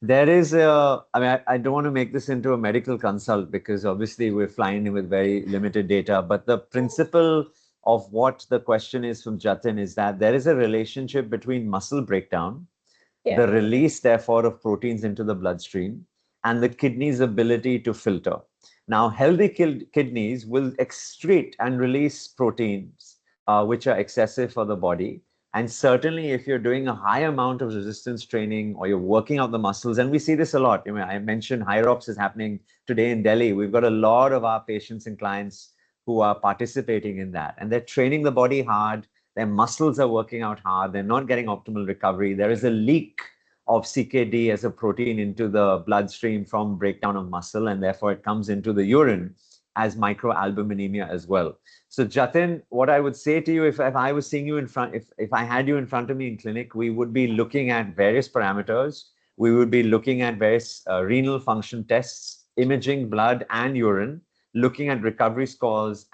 [SPEAKER 2] There is I don't want to make this into a medical consult because obviously we're flying in with very limited data, but the principle of what the question is from Jatin is that there is a relationship between muscle breakdown, the release, therefore, of proteins into the bloodstream, and the kidney's ability to filter. Now, healthy kidneys will excrete and release proteins which are excessive for the body. And certainly, if you're doing a high amount of resistance training or you're working out the muscles, and we see this a lot. I mentioned HYROX is happening today in Delhi. We've got a lot of our patients and clients who are participating in that. And they're training the body hard. Their muscles are working out hard. They're not getting optimal recovery. There is a leak of CKD as a protein into the bloodstream from breakdown of muscle, and therefore it comes into the urine as microalbuminemia as well. So Jatin, what I would say to you, if I was seeing you in front, if I had you in front of me in clinic, we would be looking at various parameters. We would be looking at various renal function tests, imaging blood and urine, looking at recovery scores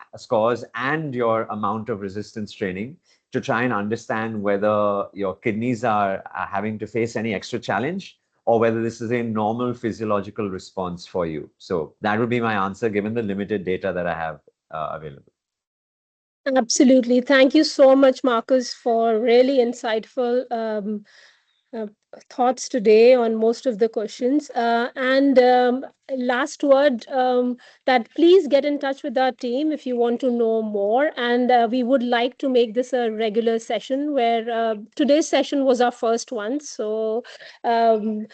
[SPEAKER 2] and your amount of resistance training to try and understand whether your kidneys are having to face any extra challenge or whether this is a normal physiological response for you. So that would be my answer given the limited data that I have available.
[SPEAKER 1] Absolutely. Thank you so much, Marcus, for really insightful uh, thoughts today on most of the questions. And last word, that please get in touch with our team if you want to know more. And we would like to make this a regular session where today's session was our first one. So um,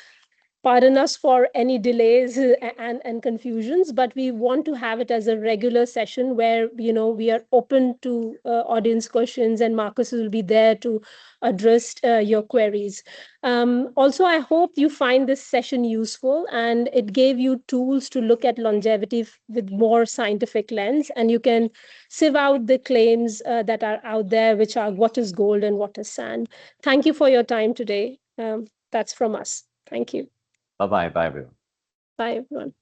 [SPEAKER 1] pardon us for any delays and confusions, but we want to have it as a regular session where we are open to audience questions, and Marcus will be there to address your queries. Also, I hope you find this session useful and it gave you tools to look at longevity with more scientific lens, and you can sieve out the claims that are out there, which are what is gold and what is sand. Thank you for your time today. That's from us. Thank you.
[SPEAKER 2] Bye bye. Bye, everyone.
[SPEAKER 1] Bye, everyone.